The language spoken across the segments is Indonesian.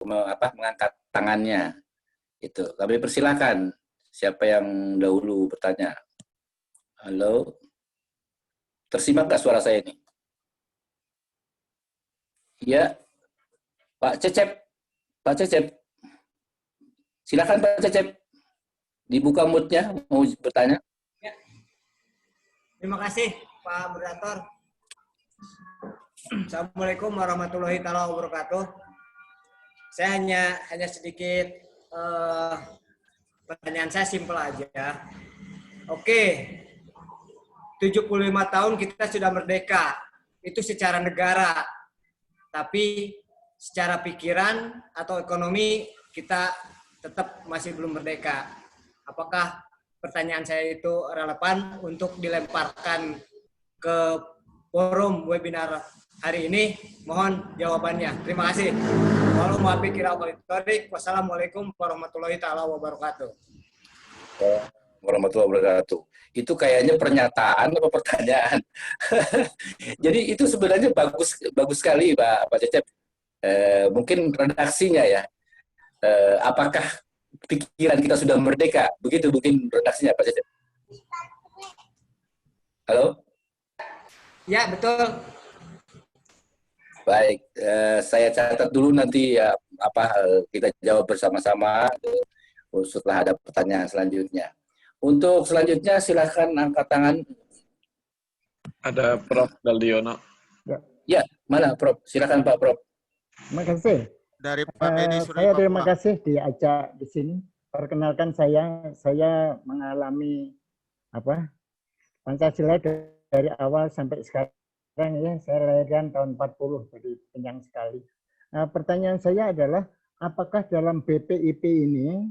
mengangkat tangannya. Itu. Kami persilakan siapa yang dahulu bertanya. Halo, tersimak nggak suara saya ini? Ya, Pak Cecep, Pak Cecep, silakan Pak Cecep, dibuka mute-nya, mau bertanya. Ya. Terima kasih Pak Moderator. Assalamualaikum warahmatullahi wabarakatuh. Saya hanya sedikit pertanyaan saya simpel aja. Oke, 75 tahun kita sudah merdeka. Itu secara negara. Tapi secara pikiran atau ekonomi kita tetap masih belum merdeka. Apakah pertanyaan saya itu relevan untuk dilemparkan ke forum webinar hari ini? Mohon jawabannya. Terima kasih. Wassalamualaikum warahmatullahi wabarakatuh. Warahmatullahi wabarakatuh. Itu kayaknya pernyataan atau pertanyaan. Jadi itu sebenarnya bagus sekali Pak Cecep. Mungkin redaksinya ya. Apakah pikiran kita sudah merdeka? Begitu mungkin redaksinya Pak Cecep. Halo? Ya, betul. Baik, saya catat dulu nanti ya kita jawab bersama-sama setelah ada pertanyaan selanjutnya. Untuk selanjutnya silakan angkat tangan. Ada Prof. Daldiono. Ya, mana Prof? Silakan Pak Prof. Terima kasih. Dari Pak Edi Suri Saya terima Papua. kasih diajak di sini. Perkenalkan saya mengalami Pancasila dari awal sampai sekarang ya. Saya lahirkan tahun 40, jadi panjang sekali. Nah, pertanyaan saya adalah apakah dalam BPIP ini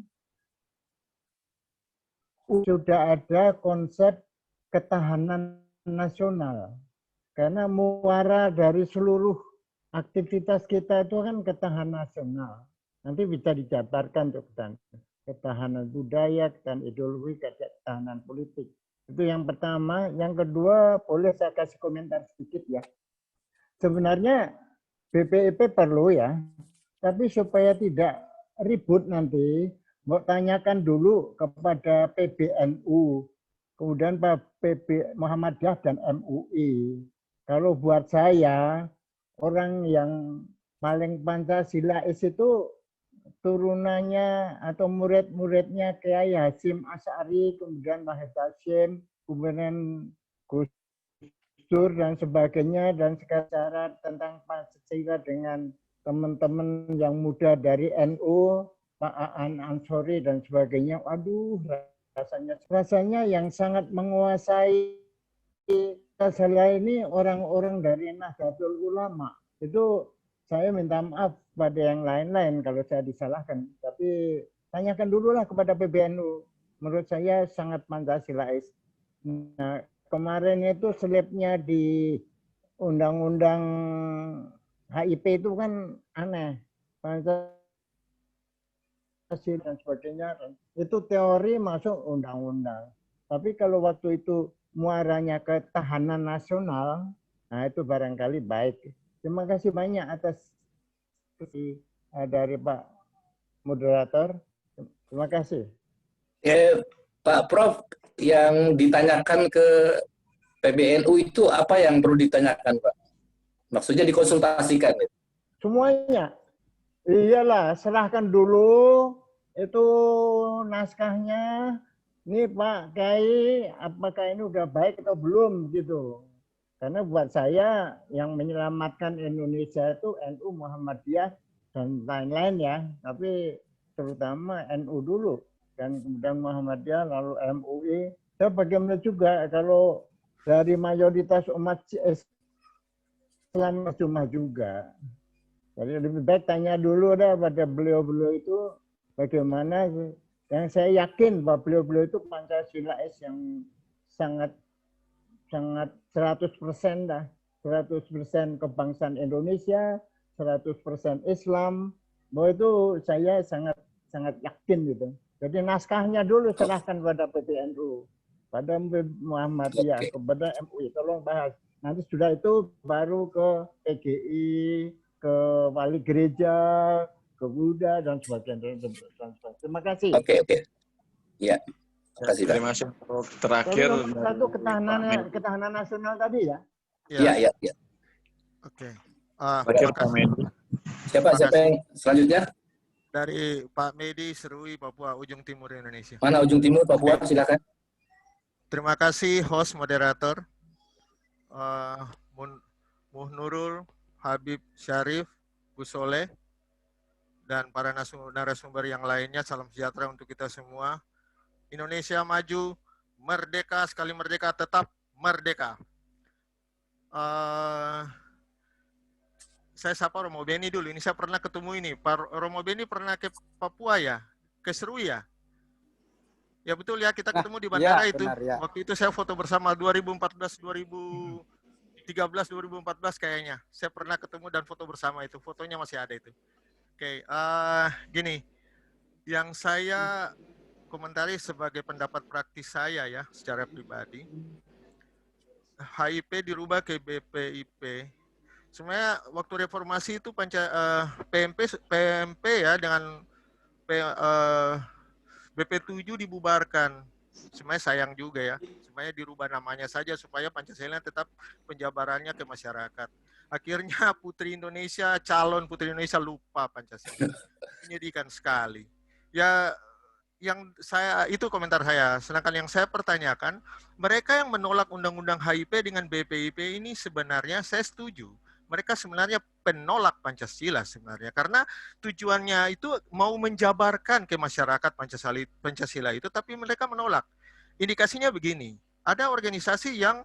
sudah ada konsep ketahanan nasional? Karena muara dari seluruh aktivitas kita itu kan ketahanan nasional. Nanti bisa dijabarkan untuk ketahanan budaya, ketahanan ideologi, ketahanan politik. Itu yang pertama. Yang kedua, boleh saya kasih komentar sedikit ya. Sebenarnya BPIP perlu ya, tapi supaya tidak ribut nanti, mau tanyakan dulu kepada PBNU, kemudian PB Muhammadiyah dan MUI. Kalau buat saya, orang yang paling Pancasilais itu turunannya atau murid-muridnya Kiai Hasyim Asy'ari, kemudian Wahid Hasyim, kemudian Gus Dur dan sebagainya, dan secara tentang Pancasila dengan teman-teman yang muda dari NU, Pak Aan Ansori dan sebagainya. Waduh, rasanya yang sangat menguasai Pancasila ini orang-orang dari Nahdlatul Ulama. Itu saya minta maaf pada yang lain-lain kalau saya disalahkan. Tapi tanyakan dulu lah kepada PBNU. Menurut saya sangat Pancasilais. Nah, kemarin itu selipnya di undang-undang HIP itu kan aneh. Pancasila dan sebagainya. Itu teori masuk undang-undang. Tapi kalau waktu itu muaranya ketahanan nasional, nah itu barangkali baik. Terima kasih banyak atas dari Pak Moderator. Terima kasih. Pak Prof, yang ditanyakan ke PBNU itu apa yang perlu ditanyakan, Pak? Maksudnya dikonsultasikan? Semuanya. Iyalah, serahkan dulu itu naskahnya. Ini Pak Kiai, apakah ini udah baik atau belum gitu. Karena buat saya yang menyelamatkan Indonesia itu NU, Muhammadiyah, dan lain-lain ya. Tapi terutama NU dulu. Dan kemudian Muhammadiyah, lalu MUI. Saya bagaimana juga kalau dari mayoritas umat Islam cuma juga. Jadi lebih baik tanya dulu dah pada beliau-beliau itu bagaimana. Yang saya yakin bahwa beliau-beliau itu Pancasilais yang sangat 100% dah. 100% kebangsaan Indonesia, 100% Islam. Bahwa itu saya sangat yakin gitu. Jadi naskahnya dulu serahkan pada PBNU, pada Muhammadiyah, kepada MUI. Tolong bahas. Nanti sudah itu baru ke PGI, ke wali gereja, ke Buddha dan sebagainya. Terima kasih. Oke. Ya, terima kasih Pak. Terima kasih untuk Tapi terakhir. nomor satu dari ketahanan nasional tadi ya. Iya. Oke. Terakhir Pak Medi. Siapa yang selanjutnya? Dari Pak Medi, Serui, Papua, ujung timur Indonesia. Mana ujung timur Papua? Silakan. Terima kasih host moderator Muhnurul, Habib Syarif, Gus Soleh, dan para narasumber yang lainnya. Salam sejahtera untuk kita semua. Indonesia maju, merdeka, sekali merdeka, tetap merdeka. Saya sapa Romo Beni dulu. Ini saya pernah ketemu ini. Pak Romo Beni pernah ke Papua ya? Ke Serui ya? Ya betul ya, kita ketemu di bandara itu. benar, ya. Waktu itu saya foto bersama 2014, 2013, 2014 kayaknya. Saya pernah ketemu dan foto bersama itu. Fotonya masih ada itu. Oke, gini. Yang saya komentari sebagai pendapat praktis saya ya, secara pribadi. HIP dirubah ke BPIP. Sebenarnya waktu reformasi itu PMP ya dengan BP7 dibubarkan. Sebenarnya sayang juga ya. Sebenarnya dirubah namanya saja supaya Pancasila tetap penjabarannya ke masyarakat. Akhirnya Putri Indonesia, calon Putri Indonesia lupa Pancasila. Menyedihkan sekali. Ya, yang saya itu komentar saya. Sedangkan yang saya pertanyakan, mereka yang menolak undang-undang HIP dengan BPIP ini sebenarnya saya setuju. Mereka sebenarnya penolak Pancasila sebenarnya karena tujuannya itu mau menjabarkan ke masyarakat Pancasila itu, tapi mereka menolak. Indikasinya begini, ada organisasi yang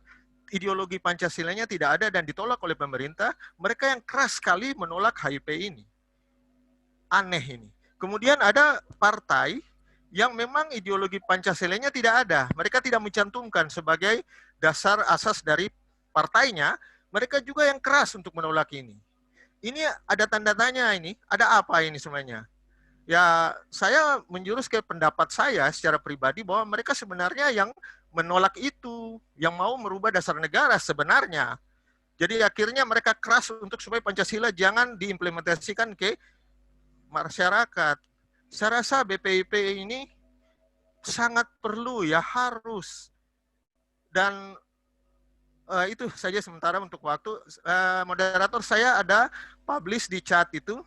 ideologi Pancasilanya tidak ada dan ditolak oleh pemerintah, mereka yang keras sekali menolak HIP ini. Aneh ini. Kemudian ada partai yang memang ideologi Pancasilanya tidak ada, mereka tidak mencantumkan sebagai dasar asas dari partainya. Mereka juga yang keras untuk menolak ini. Ini ada tanda tanya ini, ada apa ini semuanya? Ya, saya menjurus ke pendapat saya secara pribadi bahwa mereka sebenarnya yang menolak itu, yang mau merubah dasar negara sebenarnya. Jadi akhirnya mereka keras untuk supaya Pancasila jangan diimplementasikan ke masyarakat. Saya rasa BPIP ini sangat perlu ya, harus. Dan itu saja sementara untuk waktu. Moderator, saya ada publish di chat itu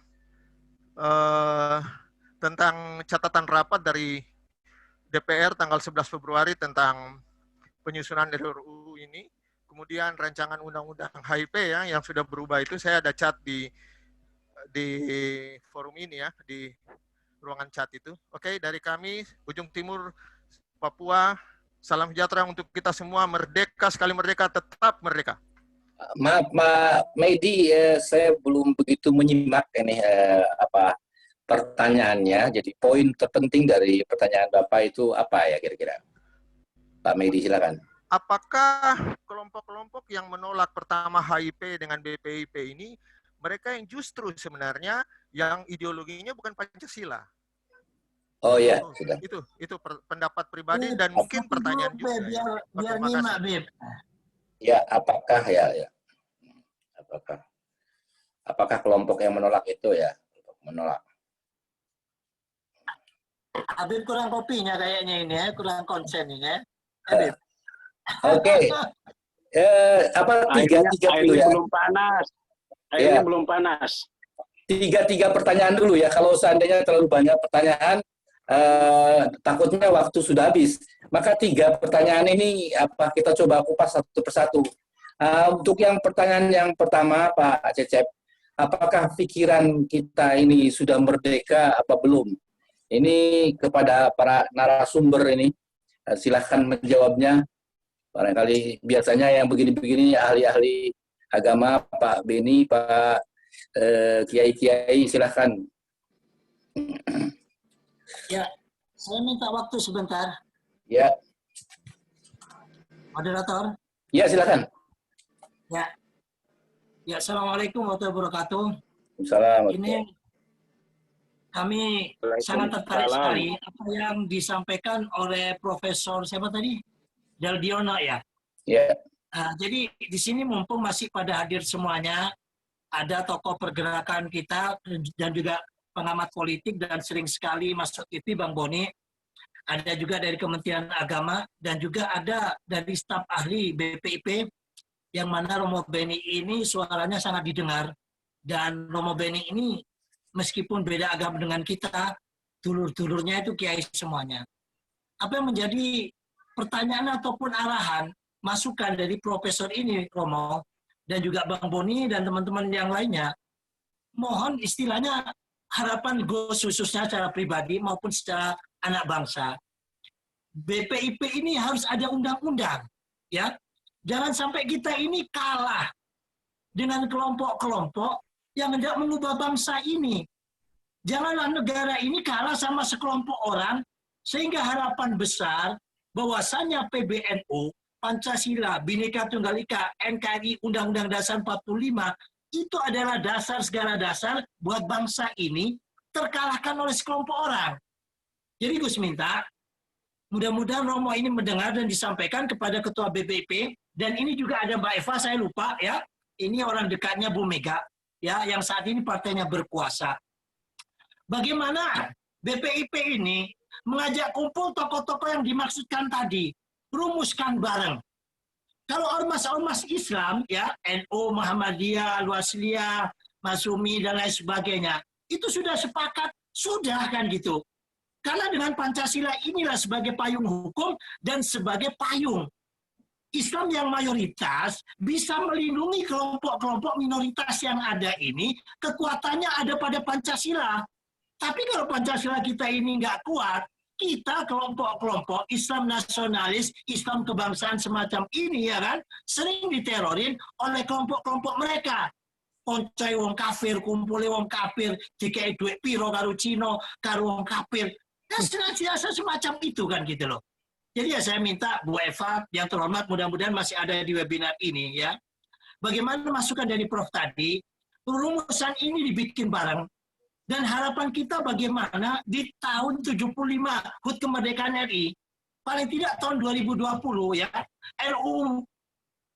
tentang catatan rapat dari DPR tanggal 11 Februari tentang penyusunan RUU ini. Kemudian rancangan undang-undang HIP ya yang sudah berubah itu saya ada chat di forum ini ya, di ruangan chat itu. Oke, dari kami ujung timur Papua, salam sejahtera untuk kita semua, merdeka, sekali merdeka, tetap merdeka. Maaf, Pak Medi, saya belum begitu menyimak ini pertanyaannya. Jadi poin terpenting dari pertanyaan Bapak itu apa ya kira-kira? Pak Medi, silakan. Apakah kelompok-kelompok yang menolak pertama HIP dengan BPIP ini, mereka yang justru sebenarnya yang ideologinya bukan Pancasila? Oh ya, sudah. Itu pendapat pribadi dan mungkin pertanyaan juga. Biar nyimak, Beb. Ya, apakah apakah kelompok yang menolak itu ya menolak? Habib kurang kopinya kayaknya ini ya, kurang konsen ini ya. Habib. Oke. Tiga dulu ya. Belum panas. Airnya belum panas. Tiga pertanyaan dulu ya. Kalau seandainya terlalu banyak pertanyaan, takutnya waktu sudah habis. Maka 3 pertanyaan ini kita coba kupas satu persatu. Untuk yang pertanyaan yang pertama, Pak Cecep, apakah pikiran kita ini sudah merdeka apa belum? Ini kepada para narasumber ini, silahkan menjawabnya. Barangkali biasanya yang begini-begini ahli-ahli agama, Pak Beni, Pak Kiai-Kiai, silahkan. Ya, saya minta waktu sebentar. Ya. Moderator. Ya, silakan. Ya. Ya, Assalamualaikum warahmatullahi wabarakatuh. Assalamualaikum. Ini kami sangat tertarik sekali apa yang disampaikan oleh Profesor siapa tadi? Del Diono ya. Ya. Jadi di sini mumpung masih pada hadir semuanya, ada tokoh pergerakan kita dan juga pengamat politik dan sering sekali masuk TV, Bang Boni. Ada juga dari Kementerian Agama dan juga ada dari staf ahli BPIP yang mana Romo Beni ini suaranya sangat didengar. Dan Romo Beni ini meskipun beda agama dengan kita, dulur-dulurnya itu kiai semuanya. Apa yang menjadi pertanyaan ataupun arahan, masukan dari Profesor ini, Romo, dan juga Bang Boni dan teman-teman yang lainnya, mohon istilahnya harapan Gus khususnya secara pribadi maupun secara anak bangsa. BPIP ini harus ada undang-undang, ya. Jangan sampai kita ini kalah dengan kelompok-kelompok yang hendak mengubah bangsa ini. Janganlah negara ini kalah sama sekelompok orang sehingga harapan besar bahwasannya PBNU, Pancasila, Bhinneka Tunggal Ika, NKRI, Undang-Undang Dasar 45 itu adalah dasar segala dasar buat bangsa ini terkalahkan oleh sekelompok orang. Jadi Gus minta, mudah-mudahan Romo ini mendengar dan disampaikan kepada Ketua BPIP, dan ini juga ada Mbak Eva, saya lupa ya, ini orang dekatnya Bu Mega, ya, yang saat ini partainya berkuasa. Bagaimana BPIP ini mengajak kumpul tokoh-tokoh yang dimaksudkan tadi, rumuskan bareng. Kalau ormas-ormas Islam, ya, NU, Muhammadiyah, Al-Wasliyah, Masumi, dan lain sebagainya, itu sudah sepakat, sudah kan gitu. Karena dengan Pancasila inilah sebagai payung hukum dan sebagai payung. Islam yang mayoritas bisa melindungi kelompok-kelompok minoritas yang ada ini, kekuatannya ada pada Pancasila. Tapi kalau Pancasila kita ini nggak kuat, kita kelompok-kelompok Islam nasionalis, Islam kebangsaan semacam ini ya kan, sering diterorin oleh kelompok-kelompok mereka. Poncai wong kafir, kumpuli wong kafir, dikai duit piro karo Cino, karo wong kafir. Dan senantiasa semacam itu kan gitu loh. Jadi ya saya minta Bu Eva yang terhormat, mudah-mudahan masih ada di webinar ini ya. Bagaimana masukan dari Prof tadi, rumusan ini dibikin bareng. Dan harapan kita bagaimana di tahun 75 HUT kemerdekaan RI, paling tidak tahun 2020 ya, RUU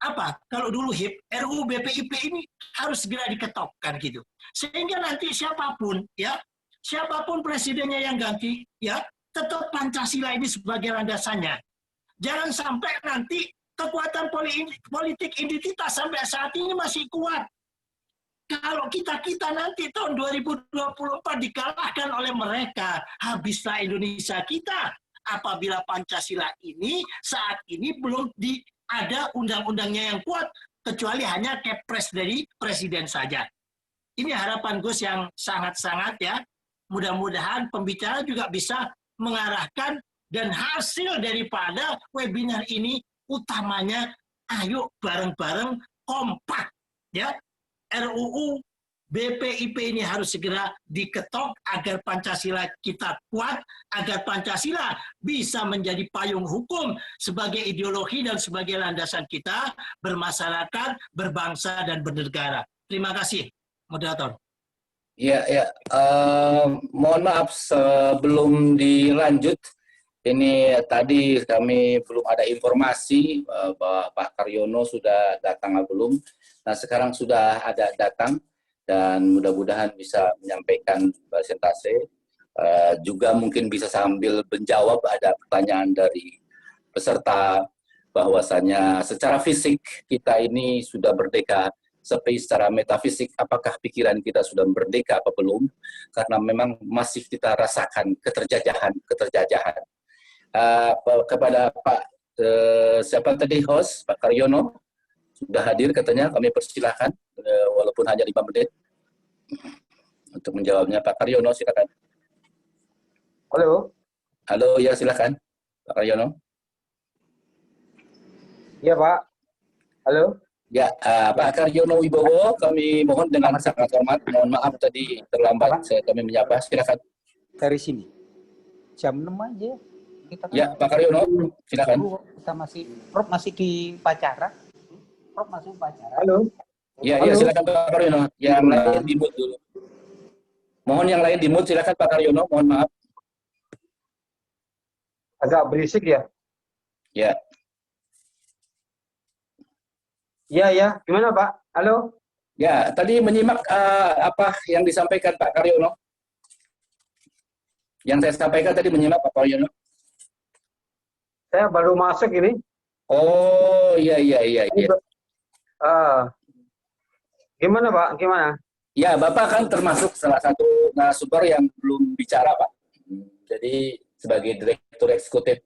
apa? Kalau dulu HIP, RUU BPIP ini harus segera diketokkan gitu. Sehingga nanti siapapun ya, siapapun presidennya yang ganti ya, tetap Pancasila ini sebagai landasannya. Jangan sampai nanti kekuatan politik identitas sampai saat ini masih kuat. Kalau kita nanti tahun 2024 dikalahkan oleh mereka, habislah Indonesia kita. Apabila Pancasila ini saat ini belum ada undang-undangnya yang kuat, kecuali hanya kepres dari presiden saja. Ini harapan Gus yang sangat-sangat ya. Mudah-mudahan pembicara juga bisa mengarahkan, dan hasil daripada webinar ini utamanya ayo bareng-bareng kompak ya. RUU BPIP ini harus segera diketok agar Pancasila kita kuat, agar Pancasila bisa menjadi payung hukum sebagai ideologi dan sebagai landasan kita bermasyarakat, berbangsa, dan bernegara. Terima kasih, moderator. Ya, ya. Mohon maaf sebelum dilanjut, ini tadi kami belum ada informasi bahwa Pak Karyono sudah datang atau belum. Nah, sekarang sudah ada datang dan mudah-mudahan bisa menyampaikan presentasi. Juga mungkin bisa sambil menjawab ada pertanyaan dari peserta bahwasanya secara fisik kita ini sudah merdeka, tapi secara metafisik apakah pikiran kita sudah merdeka apa belum? Karena memang masih kita rasakan keterjajahan. Kepada Pak siapa tadi host Pak Karyono sudah hadir katanya, kami persilahkan walaupun hanya 5 menit untuk menjawabnya. Pak Karyono silakan. Halo ya, silakan Pak Karyono. Iya Pak. Halo. Ya, Pak Karyono Wibowo, kami mohon dengan sangat hormat, mohon maaf tadi terlambat kami menyapa, silakan. Dari sini. Jam 6 aja. Kita kan ya, Pak Karyono, silakan. Kita Prof masih di upacara. Prof masih upacara. Halo. Ya, ya, silakan Pak Karyono. Yang lain di mute dulu. Mohon yang lain di mute, silakan Pak Karyono, mohon maaf. Agak berisik ya? Ya. Iya, ya. Gimana Pak? Halo? Ya, tadi menyimak apa yang disampaikan Pak Karyono. Yang saya sampaikan tadi menyimak Pak Yono? Saya baru masuk ini. Oh, iya. Gimana Pak? Gimana? Ya, Bapak kan termasuk salah satu narasumber yang belum bicara, Pak. Jadi, sebagai Direktur Eksekutif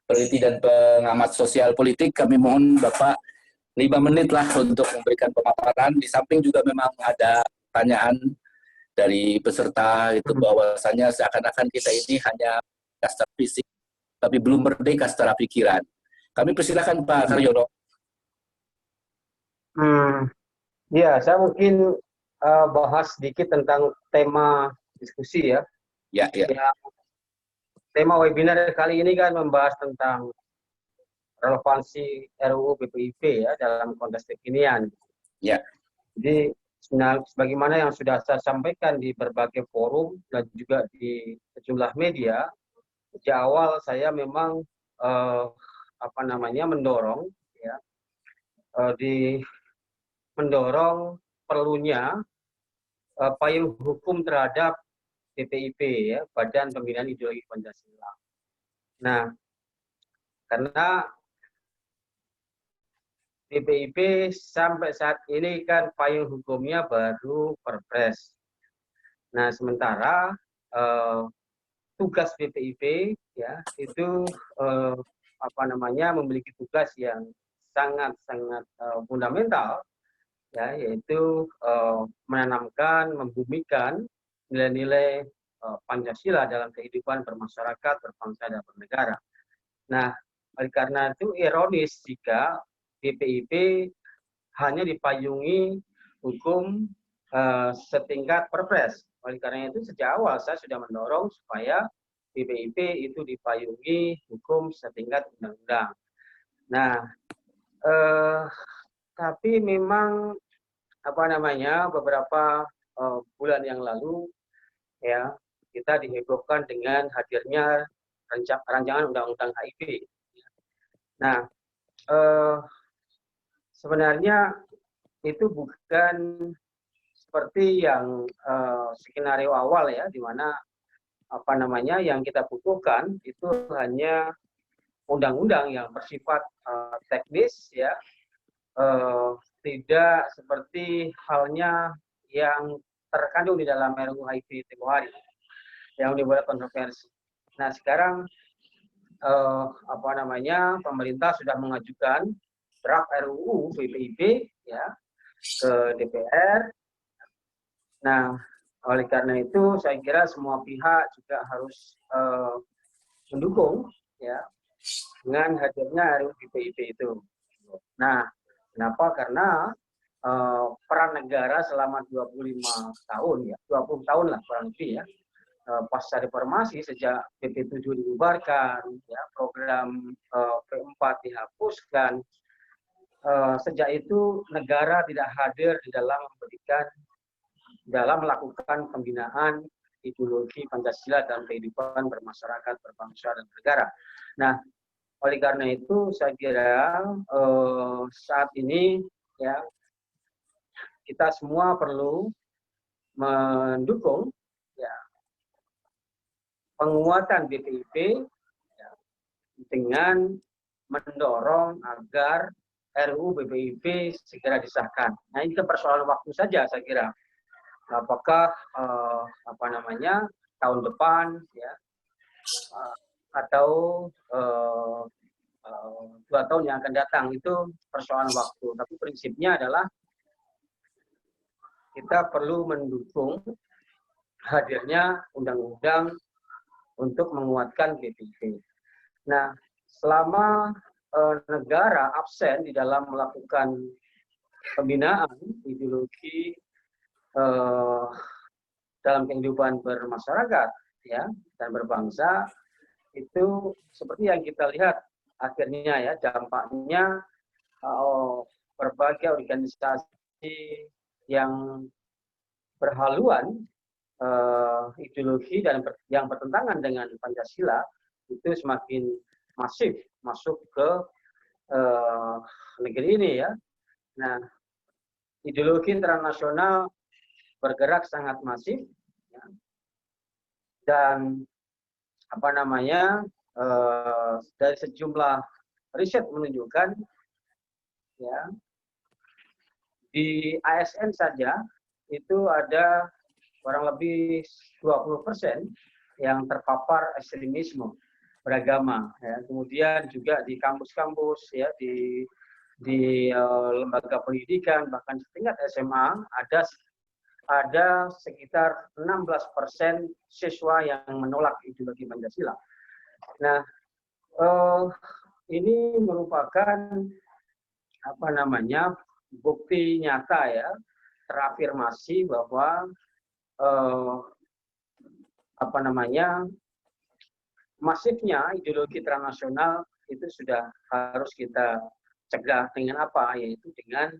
Peneliti dan Pengamat Sosial Politik, kami mohon Bapak 5 menit lah untuk memberikan pemaparan. Di samping juga memang ada pertanyaan dari peserta, itu bahwasannya seakan-akan kita ini hanya secara fisik, tapi belum merdeka secara pikiran. Kami persilakan Pak Karyono. Ya, saya mungkin bahas sedikit tentang tema diskusi ya. Ya. Tema webinar kali ini kan membahas tentang relevansi RUU BPIP ya dalam konteks kekinian. Ya. Jadi sebagaimana yang sudah saya sampaikan di berbagai forum dan juga di sejumlah media, sejak awal saya memang mendorong ya mendorong perlunya payung hukum terhadap BPIP ya, Badan Pembinaan Ideologi Pancasila. Nah, karena BPIP sampai saat ini kan payung hukumnya baru Perpres. Nah, sementara tugas BPIP ya itu memiliki tugas yang sangat fundamental ya, yaitu menanamkan, membumikan nilai-nilai Pancasila dalam kehidupan bermasyarakat, berbangsa dan bernegara. Nah, oleh karena itu ironis jika BPIP hanya dipayungi hukum setingkat Perpres. Oleh karena itu sejak awal saya sudah mendorong supaya BPIP itu dipayungi hukum setingkat undang-undang. Nah, tapi memang beberapa bulan yang lalu ya kita dihebohkan dengan hadirnya rancangan undang-undang HIP. Nah, sebenarnya itu bukan seperti yang skenario awal ya, di mana yang kita butuhkan itu hanya undang-undang yang bersifat teknis ya, tidak seperti halnya yang terkandung di dalam RUU HIP tempo hari yang dibuat kontroversi. Nah, sekarang pemerintah sudah mengajukan draft RUU BPIP ya ke DPR. Nah, oleh karena itu saya kira semua pihak juga harus mendukung ya dengan hadirnya RUU BPIP itu. Nah, kenapa? Karena peran negara selama 25 tahun ya, 20 tahun lah kurang lebih ya, pasca reformasi sejak PP7 dibubarkan, ya, program P4 dihapuskan, sejak itu negara tidak hadir di dalam melakukan pembinaan ideologi Pancasila dalam kehidupan bermasyarakat, berbangsa dan bernegara. Nah, oleh karena itu saya kira saat ini ya kita semua perlu mendukung ya penguatan BPIP ya, dengan mendorong agar RUU BPIP segera disahkan. Nah, ini persoalan waktu saja saya kira. Apakah tahun depan ya atau 2 tahun yang akan datang, itu persoalan waktu. Tapi prinsipnya adalah kita perlu mendukung hadirnya undang-undang untuk menguatkan BPIP. Nah, selama negara absen di dalam melakukan pembinaan ideologi dalam kehidupan bermasyarakat ya dan berbangsa, itu seperti yang kita lihat akhirnya ya dampaknya berbagai organisasi yang berhaluan ideologi dan yang bertentangan dengan Pancasila itu semakin masif masuk ke negeri ini ya. Nah, ideologi internasional bergerak sangat masif ya. Dan dari sejumlah riset menunjukkan ya di ASN saja itu ada kurang lebih 20% yang terpapar ekstremisme beragama. Ya. Kemudian juga di kampus-kampus, ya, di lembaga pendidikan, bahkan setingkat SMA ada sekitar 16% siswa yang menolak ideologi Pancasila. Nah, ini merupakan bukti nyata ya, terafirmasi bahwa masifnya ideologi transnasional itu sudah harus kita cegah dengan apa? Yaitu dengan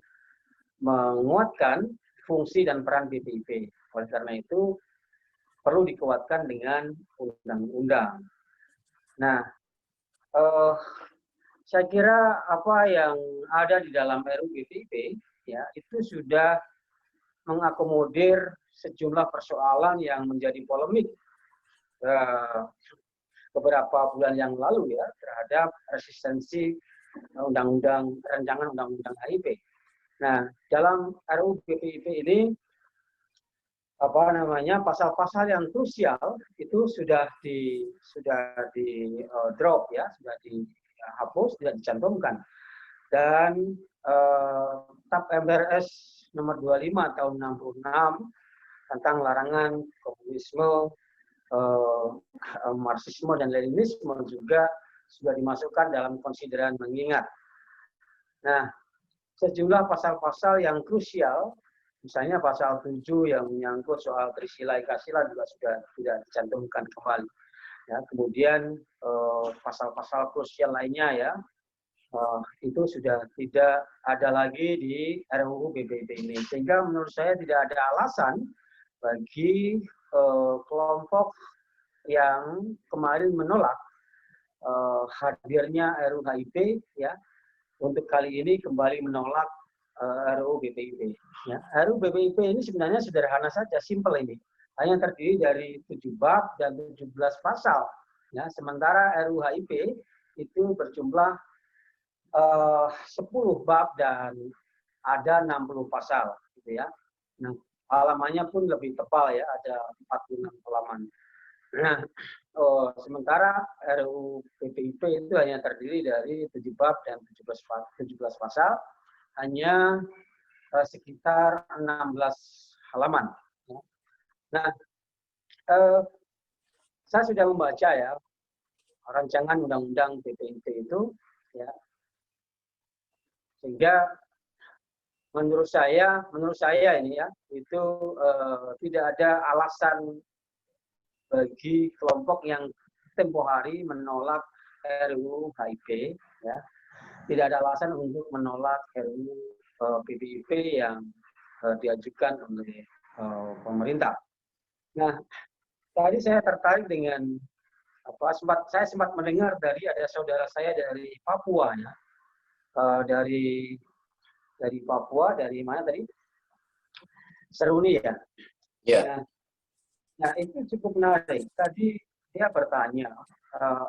menguatkan fungsi dan peran BPIP. Oleh karena itu perlu dikuatkan dengan undang-undang. Nah, saya kira apa yang ada di dalam RUU BPIP ya itu sudah mengakomodir sejumlah persoalan yang menjadi polemik beberapa bulan yang lalu ya terhadap resistensi rancangan undang-undang HIP. Nah, dalam RUU BPIP ini pasal-pasal yang krusial itu sudah di drop ya, sudah dihapus, tidak dicantumkan. Dan TAP MPRS nomor 25 tahun 66 tentang larangan komunisme, Marxisme dan Leninisme juga sudah dimasukkan dalam konsideran mengingat. Nah, sejumlah pasal-pasal yang krusial, misalnya pasal 7 yang menyangkut soal Trisila Ekasila juga sudah tidak dicantumkan kembali. Ya, kemudian pasal-pasal krusial lainnya ya itu sudah tidak ada lagi di RUU BPIP ini. Sehingga menurut saya tidak ada alasan bagi kelompok yang kemarin menolak hadirnya RUU HIP ya untuk kali ini kembali menolak RUU BPIP. Ya, RUU BPIP ini sebenarnya sederhana saja, simple ini. Hanya terdiri dari 7 bab dan 17 pasal. Ya, sementara RUU HIP itu berjumlah 10 bab dan ada 60 pasal, gitu ya. Nah, halamannya pun lebih tebal ya, ada 46 halaman. Nah, sementara RUU BPIP itu hanya terdiri dari 7 bab dan 17 pasal, hanya sekitar 16 halaman. Nah, saya sudah membaca ya rancangan undang-undang BPIP itu, ya, sehingga menurut saya ini ya itu tidak ada alasan bagi kelompok yang tempo hari menolak RUU HIP, ya, tidak ada alasan untuk menolak RUU BPIP yang diajukan oleh pemerintah. Nah, tadi saya tertarik dengan saya sempat mendengar dari ada saudara saya dari Papua ya, dari Papua, dari mana tadi? Seruni ya. Yeah. Nah, itu cukup menarik. Tadi dia bertanya,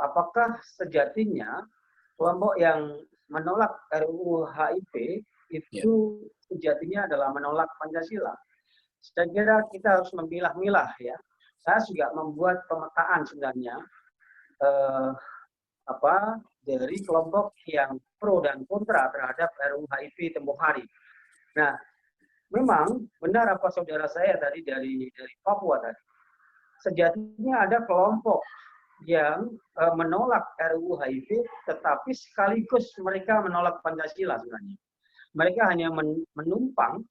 apakah sejatinya kelompok yang menolak RUU HIP itu sejatinya adalah menolak Pancasila? Saya kira kita harus memilah-milah ya. Saya juga membuat pemetaan sebenarnya dari kelompok yang pro dan kontra terhadap RUU HIP tempoh hari. Nah, memang benar apa saudara saya tadi dari Papua tadi. Sejatinya ada kelompok yang menolak RUU HIP, tetapi sekaligus mereka menolak Pancasila sebenarnya. Mereka hanya menumpang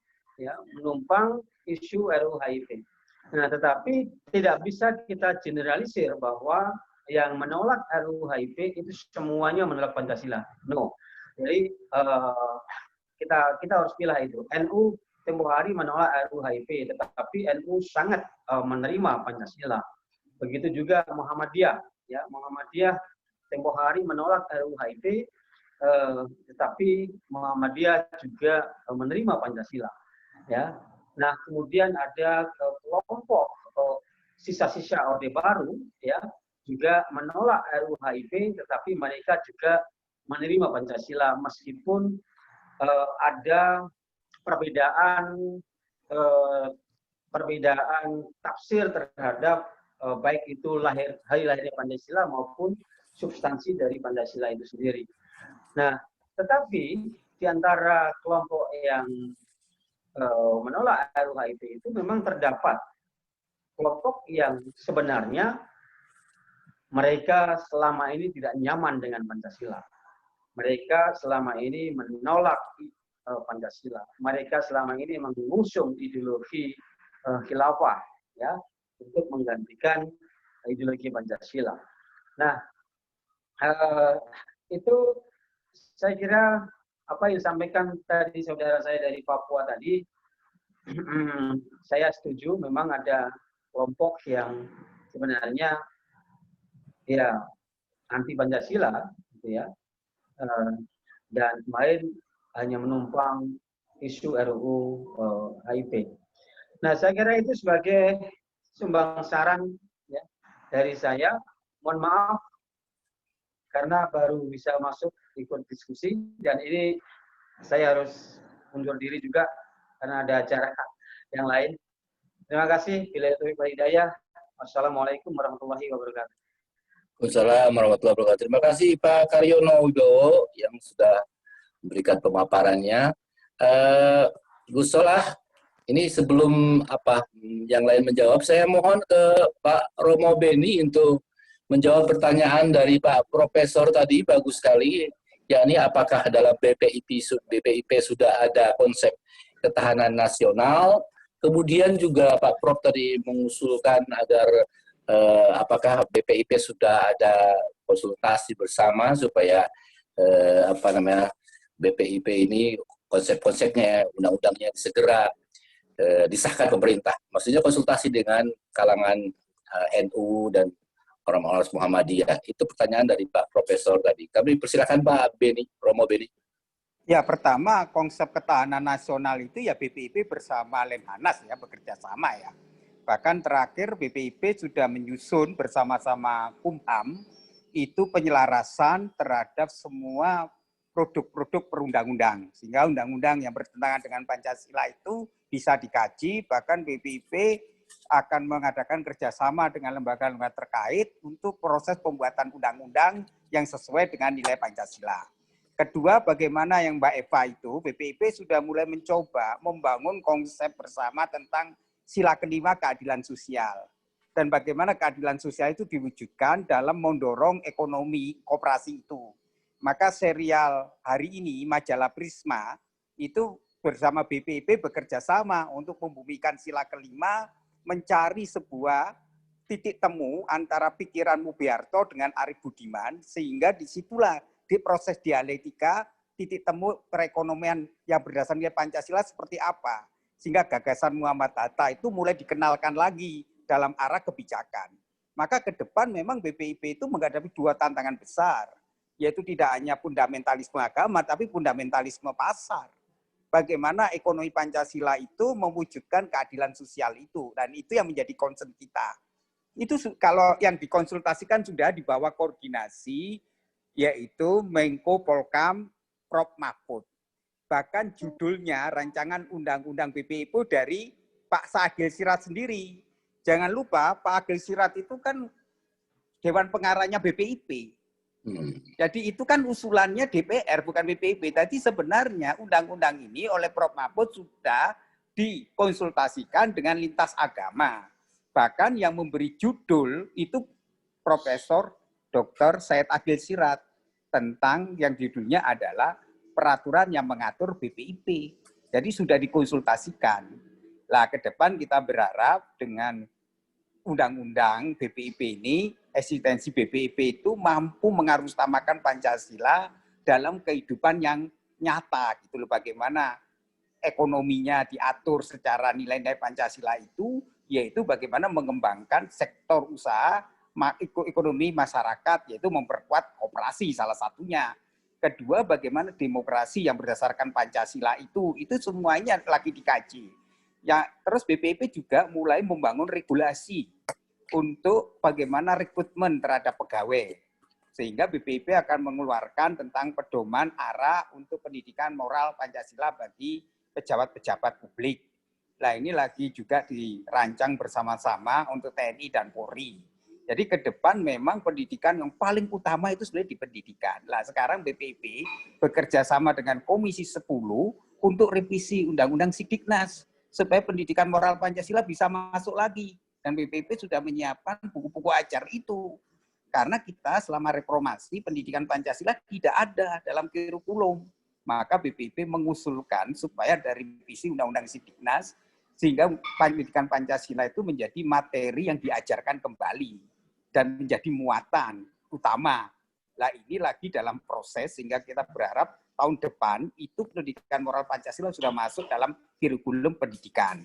isu RUU HIP. Nah, tetapi tidak bisa kita generalisir bahwa yang menolak RUU HIP itu semuanya menolak Pancasila. No. Jadi kita harus pilih itu. NU tempoh hari menolak RUU HIP, tetapi NU sangat menerima Pancasila. Begitu juga Muhammadiyah, ya, Muhammadiyah tempoh hari menolak RUU HIP, tetapi Muhammadiyah juga menerima Pancasila. Ya. Nah, kemudian ada kelompok sisa-sisa Orde Baru, ya, juga menolak RUU HIP, tetapi mereka juga menerima Pancasila meskipun ada perbedaan perbedaan tafsir terhadap baik itu hari lahirnya Pancasila maupun substansi dari Pancasila itu sendiri. Nah, tetapi di antara kelompok yang menolak RUU HIP itu memang terdapat kelompok yang sebenarnya mereka selama ini tidak nyaman dengan Pancasila. Mereka selama ini menolak Pancasila. Mereka selama ini mengusung ideologi khilafah, ya, untuk menggantikan ideologi Pancasila. Nah, itu saya kira apa yang disampaikan tadi saudara saya dari Papua tadi, saya setuju. Memang ada kelompok yang sebenarnya ya anti Pancasila, gitu ya, dan kemarin hanya menumpang isu RUU HIP. Nah, saya kira itu sebagai sumbang saran ya dari saya. Mohon maaf karena baru bisa masuk ikut diskusi, dan ini saya harus mundur diri juga karena ada acara yang lain. Terima kasih. Bila itu hidayah. Wassalamualaikum warahmatullahi wabarakatuh. Waalaikumsalam warahmatullahi wabarakatuh. Terima kasih Pak Karyono Wibowo yang sudah memberikan pemaparannya. Gus Solah, ini sebelum yang lain menjawab, saya mohon ke Pak Romo Beni untuk menjawab pertanyaan dari Pak Profesor tadi, bagus sekali, yakni apakah dalam BPIP sudah ada konsep ketahanan nasional. Kemudian juga Pak Prof tadi mengusulkan agar apakah BPIP sudah ada konsultasi bersama supaya BPIP ini konsep-konsepnya, undang-undangnya segera disahkan pemerintah. Maksudnya konsultasi dengan kalangan NU dan orang-orang Muhammadiyah. Itu pertanyaan dari Pak Profesor tadi. Kami persilakan Pak Beni, Romo Beni. Ya, pertama konsep ketahanan nasional itu ya BPIP bersama Lemhanas ya, bekerja sama ya. Bahkan terakhir BPIP sudah menyusun bersama-sama Kumham itu penyelarasan terhadap semua produk-produk perundang-undang. Sehingga undang-undang yang bertentangan dengan Pancasila itu bisa dikaji, bahkan BPIP akan mengadakan kerjasama dengan lembaga-lembaga terkait untuk proses pembuatan undang-undang yang sesuai dengan nilai Pancasila. Kedua, bagaimana yang Mbak Eva itu, BPIP sudah mulai mencoba membangun konsep bersama tentang sila kelima keadilan sosial. Dan bagaimana keadilan sosial itu diwujudkan dalam mendorong ekonomi koperasi itu. Maka serial hari ini, majalah Prisma, itu bersama BPIP bekerja sama untuk membumikan sila kelima, mencari sebuah titik temu antara pikiran Mubiarto dengan Arif Budiman, sehingga disitulah di proses dialektika titik temu perekonomian yang berdasarkan Pancasila seperti apa. Sehingga gagasan Muhammad Hatta itu mulai dikenalkan lagi dalam arah kebijakan. Maka ke depan memang BPIP itu menghadapi dua tantangan besar, yaitu tidak hanya fundamentalisme agama, tapi fundamentalisme pasar. Bagaimana ekonomi Pancasila itu mewujudkan keadilan sosial itu, dan itu yang menjadi concern kita. Itu kalau yang dikonsultasikan sudah di bawah koordinasi, yaitu Menko Polkam Prof. Mahfud. Bahkan judulnya rancangan undang-undang BPIP dari Pak Saagil Sirat sendiri. Jangan lupa Pak Agil Sirat itu kan Dewan Pengarahnya BPIP. Jadi itu kan usulannya DPR, bukan BPIP. Tadi sebenarnya undang-undang ini oleh Prof. Mahfud sudah dikonsultasikan dengan lintas agama. Bahkan yang memberi judul itu Profesor Dr. Said Agil Sirat tentang yang judulnya adalah peraturan yang mengatur BPIP. Jadi sudah dikonsultasikan. Lah ke depan kita berharap dengan undang-undang BPIP ini, eksistensi BPIP itu mampu mengarusutamakan Pancasila dalam kehidupan yang nyata gitu loh. Bagaimana ekonominya diatur secara nilai-nilai Pancasila itu, yaitu bagaimana mengembangkan sektor usaha ekonomi masyarakat, yaitu memperkuat koperasi salah satunya. Kedua, bagaimana demokrasi yang berdasarkan Pancasila itu semuanya lagi dikaji. Ya, terus BPIP juga mulai membangun regulasi untuk bagaimana rekrutmen terhadap pegawai. Sehingga BPIP akan mengeluarkan tentang pedoman arah untuk pendidikan moral Pancasila bagi pejabat-pejabat publik. Nah, ini lagi juga dirancang bersama-sama untuk TNI dan Polri. Jadi ke depan memang pendidikan yang paling utama itu sebenarnya di pendidikan. Nah, sekarang BPIP bekerja sama dengan Komisi 10 untuk revisi Undang-Undang Sidiknas supaya pendidikan moral Pancasila bisa masuk lagi. Dan BPIP sudah menyiapkan buku-buku ajar itu. Karena kita selama reformasi pendidikan Pancasila tidak ada dalam kurikulum. Maka BPIP mengusulkan supaya dari revisi Undang-Undang Sidiknas sehingga pendidikan Pancasila itu menjadi materi yang diajarkan kembali dan menjadi muatan utama. Nah, ini lagi dalam proses sehingga kita berharap tahun depan itu pendidikan moral Pancasila sudah masuk dalam kurikulum pendidikan.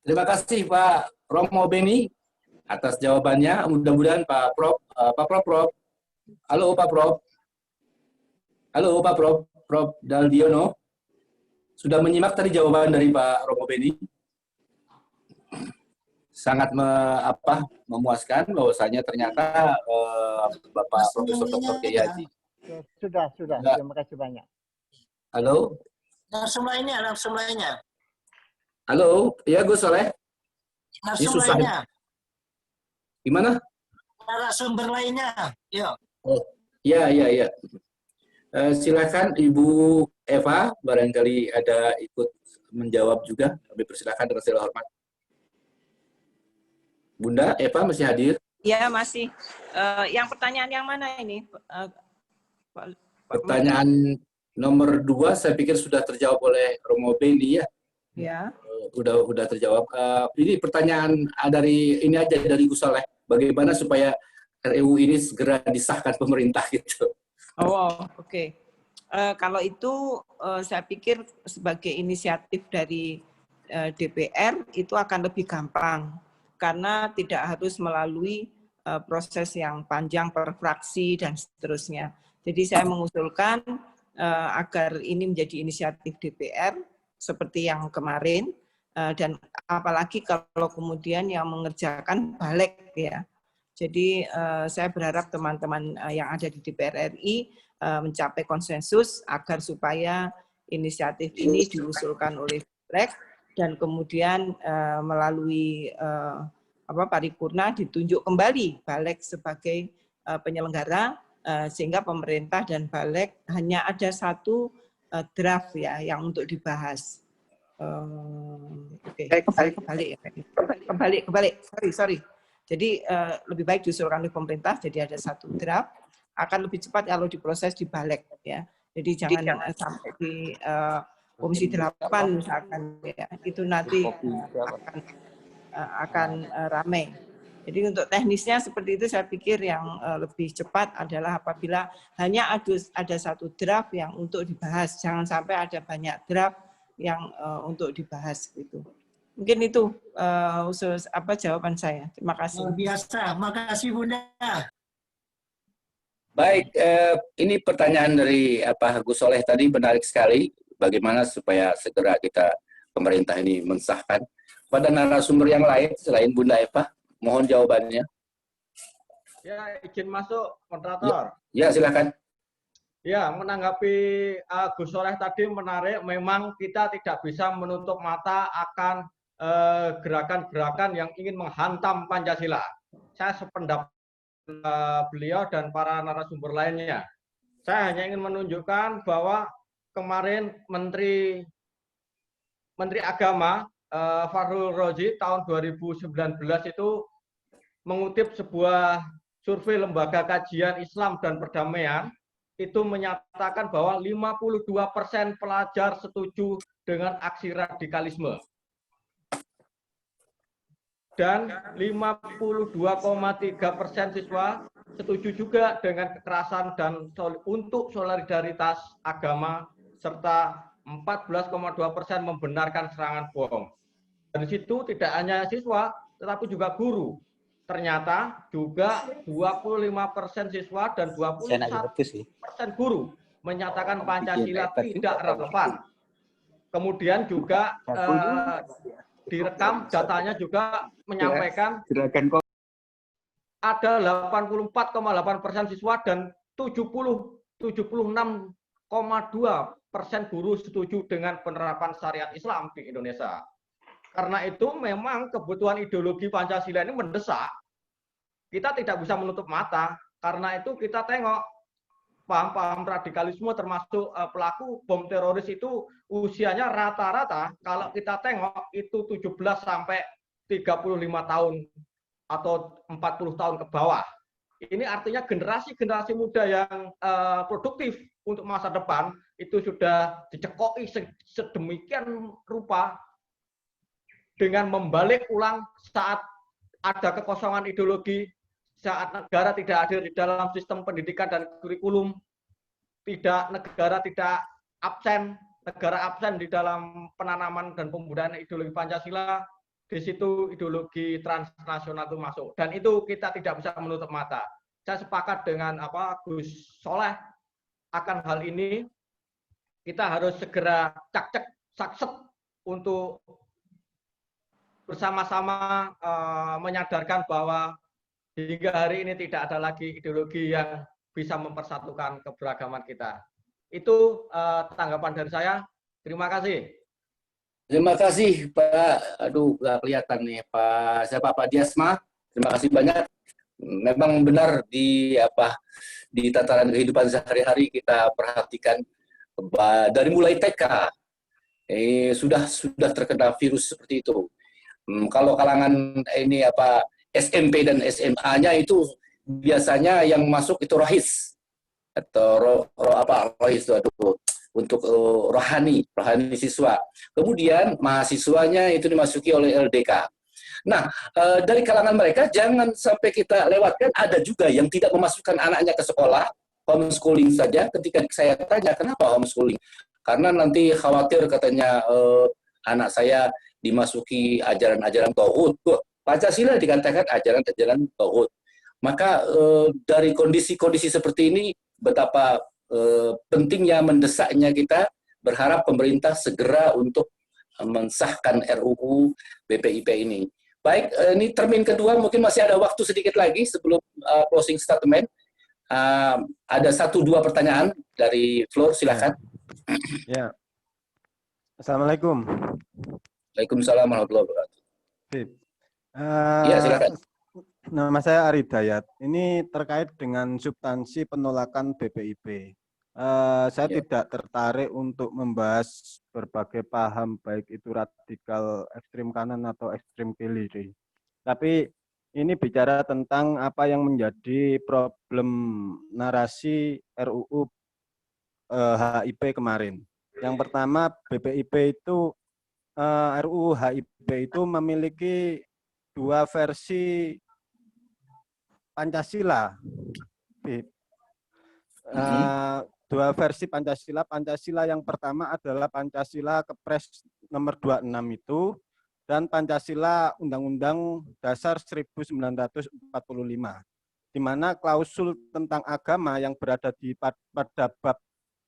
Terima kasih Pak Romo Beni atas jawabannya. Mudah-mudahan Pak Prof. Halo Pak Prof. Halo Pak Prof. Prof. Daldiono. Sudah menyimak tadi jawaban dari Pak Romo Beni. Sangat memuaskan bahwasanya ternyata Bapak Profesor Dr. Kiai Haji. Sudah. Terima kasih banyak. Halo. Narasumber lainnya. Halo, ya Gus Soleh. Narasumber lainnya. Gimana? Narasumber lainnya. Yuk. Oh, iya. Silakan Ibu Eva, barangkali ada ikut menjawab juga. Kami persilakan dengan segala hormat. Bunda Eva masih hadir? Ya, masih. Yang pertanyaan yang mana ini? Pertanyaan nomor 2 saya pikir sudah terjawab oleh Romo Beni ya. Ya. Udah terjawab. Ini pertanyaan dari ini aja dari Gus Soleh. Bagaimana supaya RUU ini segera disahkan pemerintah gitu. Oh, oke. Kalau itu saya pikir sebagai inisiatif dari DPR itu akan lebih gampang karena tidak harus melalui proses yang panjang per fraksi dan seterusnya. Jadi saya mengusulkan agar ini menjadi inisiatif DPR seperti yang kemarin. Dan apalagi kalau kemudian yang mengerjakan balik ya. Jadi saya berharap teman-teman yang ada di DPR RI mencapai konsensus agar supaya inisiatif ini diusulkan oleh Pileg dan kemudian melalui paripurna ditunjuk kembali balik sebagai penyelenggara sehingga pemerintah dan balik hanya ada satu draft ya yang untuk dibahas. Oke. Kembali. Sorry. Jadi lebih baik diusulkan oleh pemerintah. Jadi ada satu draft. Akan lebih cepat kalau diproses di balik ya. Jadi jangan sampai di Komisi 8 misalkan ya. Itu nanti akan ramai. Jadi untuk teknisnya seperti itu saya pikir yang lebih cepat adalah apabila hanya ada satu draft yang untuk dibahas. Jangan sampai ada banyak draft yang untuk dibahas gitu. Mungkin itu khusus jawaban saya. Terima kasih. Luar biasa. Makasih Bunda. Baik, ini pertanyaan dari Gus Soleh tadi menarik sekali. Bagaimana supaya segera pemerintah ini mensahkan. Pada narasumber yang lain selain Bunda Eva, mohon jawabannya. Ya, izin masuk, moderator. Ya, silakan. Ya, menanggapi Gus Soleh tadi menarik, memang kita tidak bisa menutup mata akan gerakan-gerakan yang ingin menghantam Pancasila. Saya sependapat beliau dan para narasumber lainnya. Saya hanya ingin menunjukkan bahwa kemarin Menteri Agama Fahrul Razi tahun 2019 itu mengutip sebuah survei Lembaga Kajian Islam dan Perdamaian itu menyatakan bahwa 52% pelajar setuju dengan aksi radikalisme. Dan 52,3% siswa setuju juga dengan kekerasan dan untuk solidaritas agama, serta 14,2% membenarkan serangan bom. Dan di situ tidak hanya siswa, tetapi juga guru. Ternyata juga 25% siswa dan 21% guru menyatakan Pancasila tidak relevan. Kemudian juga direkam, datanya juga menyampaikan ada 84,8% siswa dan 76,2% guru setuju dengan penerapan syariat Islam di Indonesia. Karena itu memang kebutuhan ideologi Pancasila ini mendesak. Kita tidak bisa menutup mata, karena itu kita tengok paham-paham radikalisme termasuk pelaku bom teroris itu usianya rata-rata kalau kita tengok itu 17 sampai 35 tahun atau 40 tahun ke bawah. Ini artinya generasi-generasi muda yang produktif untuk masa depan itu sudah dicekoki sedemikian rupa dengan membalik ulang saat ada kekosongan ideologi, saat negara tidak hadir di dalam sistem pendidikan dan kurikulum, negara tidak absen, negara absen di dalam penanaman dan pembudayaan ideologi Pancasila, di situ ideologi transnasional itu masuk. Dan itu kita tidak bisa menutup mata. Saya sepakat dengan Gus Soleh akan hal ini. Kita harus segera cak-cek sakset untuk bersama-sama menyadarkan bahwa hingga hari ini tidak ada lagi ideologi yang bisa mempersatukan keberagaman kita. Itu tanggapan dari saya. Terima kasih. Terima kasih Pak. Aduh, nggak kelihatan nih Pak Diasma. Terima kasih banyak. Memang benar di tataran kehidupan sehari-hari kita perhatikan dari mulai TK sudah terkena virus seperti itu. Kalau kalangan ini SMP dan SMA-nya itu biasanya yang masuk itu rohis atau rohis itu untuk rohani siswa. Kemudian mahasiswanya itu dimasuki oleh LDK. Nah, dari kalangan mereka jangan sampai kita lewatkan, ada juga yang tidak memasukkan anaknya ke sekolah, homeschooling saja. Ketika saya tanya kenapa homeschooling, karena nanti khawatir katanya anak saya dimasuki ajaran-ajaran tauhid. Pancasila dikatakan ajaran-ajaran tauhid. Maka dari kondisi-kondisi seperti ini, betapa pentingnya, mendesaknya kita berharap pemerintah segera untuk mensahkan RUU BPIP ini. Baik, ini termin kedua, mungkin masih ada waktu sedikit lagi sebelum closing statement. Ada 1-2 pertanyaan dari Floor, silakan. Ya. Assalamualaikum. Waalaikumsalam warahmatullahi wabarakatuh. Ya, silakan. Nama saya Ari Dayat. Ini terkait dengan substansi penolakan BPIP. Saya tidak tertarik untuk membahas berbagai paham, baik itu radikal ekstrem kanan atau ekstrem kiri. Tapi ini bicara tentang apa yang menjadi problem narasi RUU HIP kemarin. Yang pertama, BPIP itu RUU HIP itu memiliki 2 versi Pancasila. 2 versi Pancasila. Pancasila yang pertama adalah Pancasila Kepres nomor 26 itu, dan Pancasila Undang-Undang Dasar 1945, di mana klausul tentang agama yang berada pada bab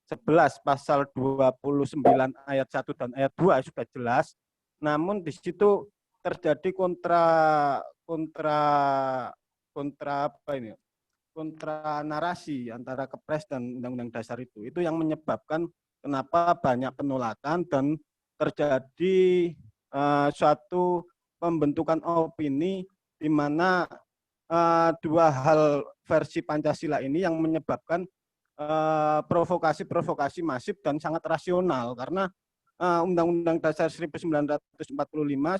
11 pasal 29 ayat 1 dan ayat 2 sudah jelas, namun di situ terjadi kontra narasi antara Kepres dan Undang-Undang Dasar itu. Itu yang menyebabkan kenapa banyak penolakan dan terjadi suatu pembentukan opini di mana 2 hal versi Pancasila ini yang menyebabkan provokasi masif dan sangat rasional, karena Undang-Undang Dasar 1945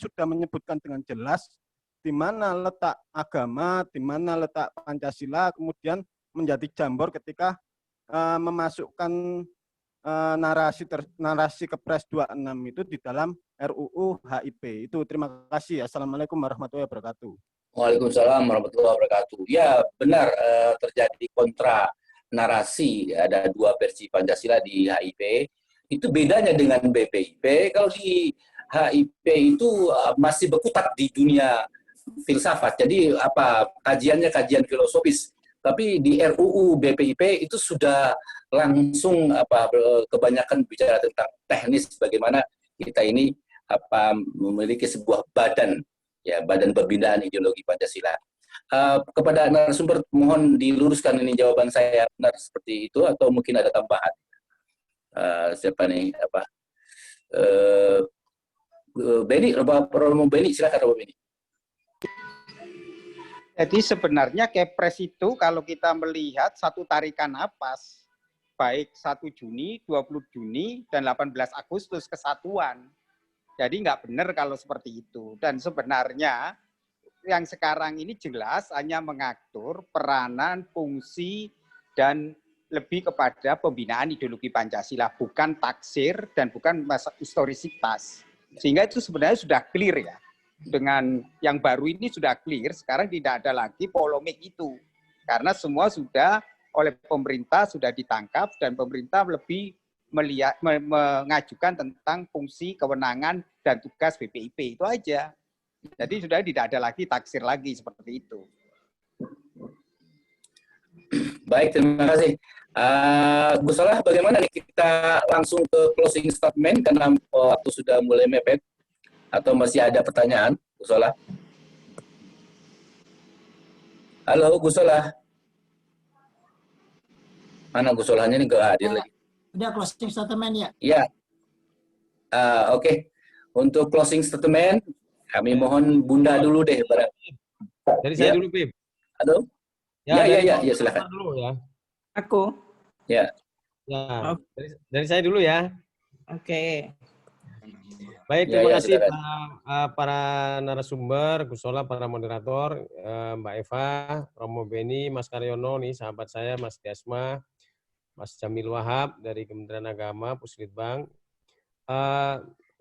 sudah menyebutkan dengan jelas di mana letak agama, di mana letak Pancasila, kemudian menjadi jambor ketika memasukkan narasi Kepres 26 itu di dalam RUU HIP. Itu terima kasih. Assalamualaikum warahmatullahi wabarakatuh. Waalaikumsalam warahmatullahi wabarakatuh. Ya, benar terjadi kontra narasi, ada 2 versi Pancasila di HIP. Itu bedanya dengan BPIP. Kalau di HIP itu masih berkutat di dunia filsafat. Jadi kajiannya kajian filosofis. Tapi di RUU BPIP itu sudah langsung kebanyakan bicara tentang teknis, bagaimana kita ini memiliki sebuah badan, ya, badan pembinaan ideologi Pancasila. Kepada narasumber mohon diluruskan ini jawaban saya benar seperti itu atau mungkin ada tambahan. Siapa nih? Beni, Romo Beni, silakan Romo Beni. Jadi sebenarnya Kepres itu kalau kita melihat satu tarikan napas, baik 1 Juni, 20 Juni, dan 18 Agustus kesatuan. Jadi nggak benar kalau seperti itu. Dan sebenarnya yang sekarang ini jelas hanya mengatur peranan, fungsi, dan lebih kepada pembinaan ideologi Pancasila, bukan taksir dan bukan historisitas. Sehingga itu sebenarnya sudah clear ya. Dengan yang baru ini sudah clear, sekarang tidak ada lagi polemik itu. Karena semua sudah oleh pemerintah sudah ditangkap dan pemerintah lebih mengajukan tentang fungsi, kewenangan, dan tugas BPIP. Itu aja. Jadi sudah tidak ada lagi taksir lagi seperti itu. Baik, terima kasih. Gus Solah, bagaimana nih kita langsung ke closing statement karena waktu sudah mulai mepet? Atau masih ada pertanyaan, Gus Solah? Halo, Gus Solah. Mana Gus Solahnya ini nggak hadir lagi? Udah closing statement ya? Iya. Oke. Untuk closing statement, kami mohon Bunda dulu deh. Dari saya dulu, Pip. Halo? Ya, silakan. Dulu ya. Aku. Ya. Ya. Dari saya dulu ya. Oke. Baik, terima kasih para narasumber, Gus Solah, para moderator, Mbak Eva, Romo Beni, Mas Karyono, nih sahabat saya, Mas Diasma, Mas Jamil Wahab dari Kementerian Agama, Puslitbang.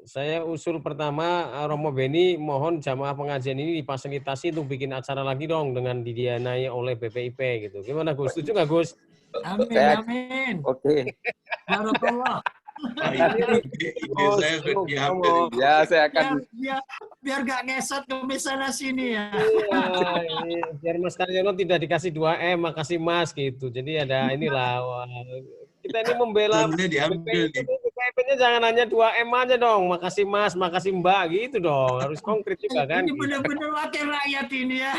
Saya usul pertama, Romo Beni, mohon jamaah pengajian ini difasilitasi untuk bikin acara lagi dong dengan didanai oleh BPIP gitu. Gimana Gus? Setuju nggak Gus? Amin, amin. Oke. Barakallah. Saya sudah diambil. Ya, saya akan biar gak ngesot ke sana sini ya. Biar Mas Karyono tidak dikasih 2M, makasih Mas gitu. Jadi ada inilah. Kita ini membela BPIP-nya jangan hanya 2M aja dong. Makasih Mas, makasih Mbak gitu dong. Harus konkret juga kan. Ini benar-benar wakil rakyat ini ya.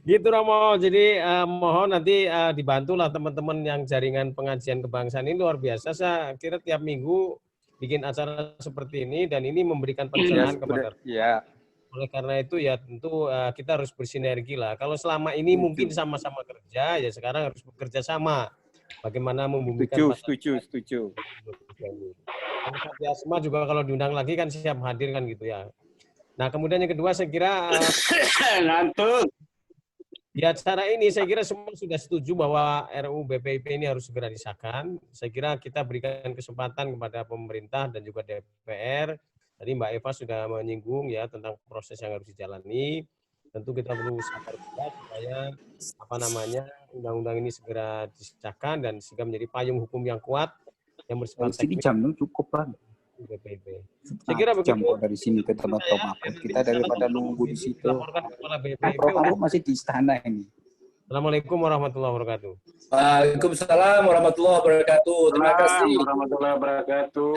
Gitu Romo, jadi mohon nanti dibantulah teman-teman yang jaringan pengajian kebangsaan ini luar biasa. Saya kira tiap minggu bikin acara seperti ini dan ini memberikan pencerahan kepada ya. Oleh karena itu ya tentu kita harus bersinergi lah. Kalau selama ini mungkin sama-sama kerja, ya sekarang harus bekerja sama. Bagaimana membumikan setuju. Pak Yasma juga kalau diundang lagi kan siap hadir kan gitu ya. Nah kemudian yang kedua saya kira ngantuk. Di acara ini saya kira semua sudah setuju bahwa RUU BPIP ini harus segera disahkan. Saya kira kita berikan kesempatan kepada pemerintah dan juga DPR. Tadi Mbak Eva sudah menyinggung ya tentang proses yang harus dijalani. Tentu kita perlu sabar juga supaya undang-undang ini segera disahkan dan sehingga menjadi payung hukum yang kuat yang bersifat teknis. Jamnya cukup kan? BPIP. Saya kira jam dari sini ke tempat pemakai kita daripada nunggu di situ. Kamu masih di istana ini. Assalamualaikum warahmatullahi wabarakatuh. Waalaikumsalam warahmatullahi wabarakatuh. Terima kasih. Warahmatullahi wabarakatuh.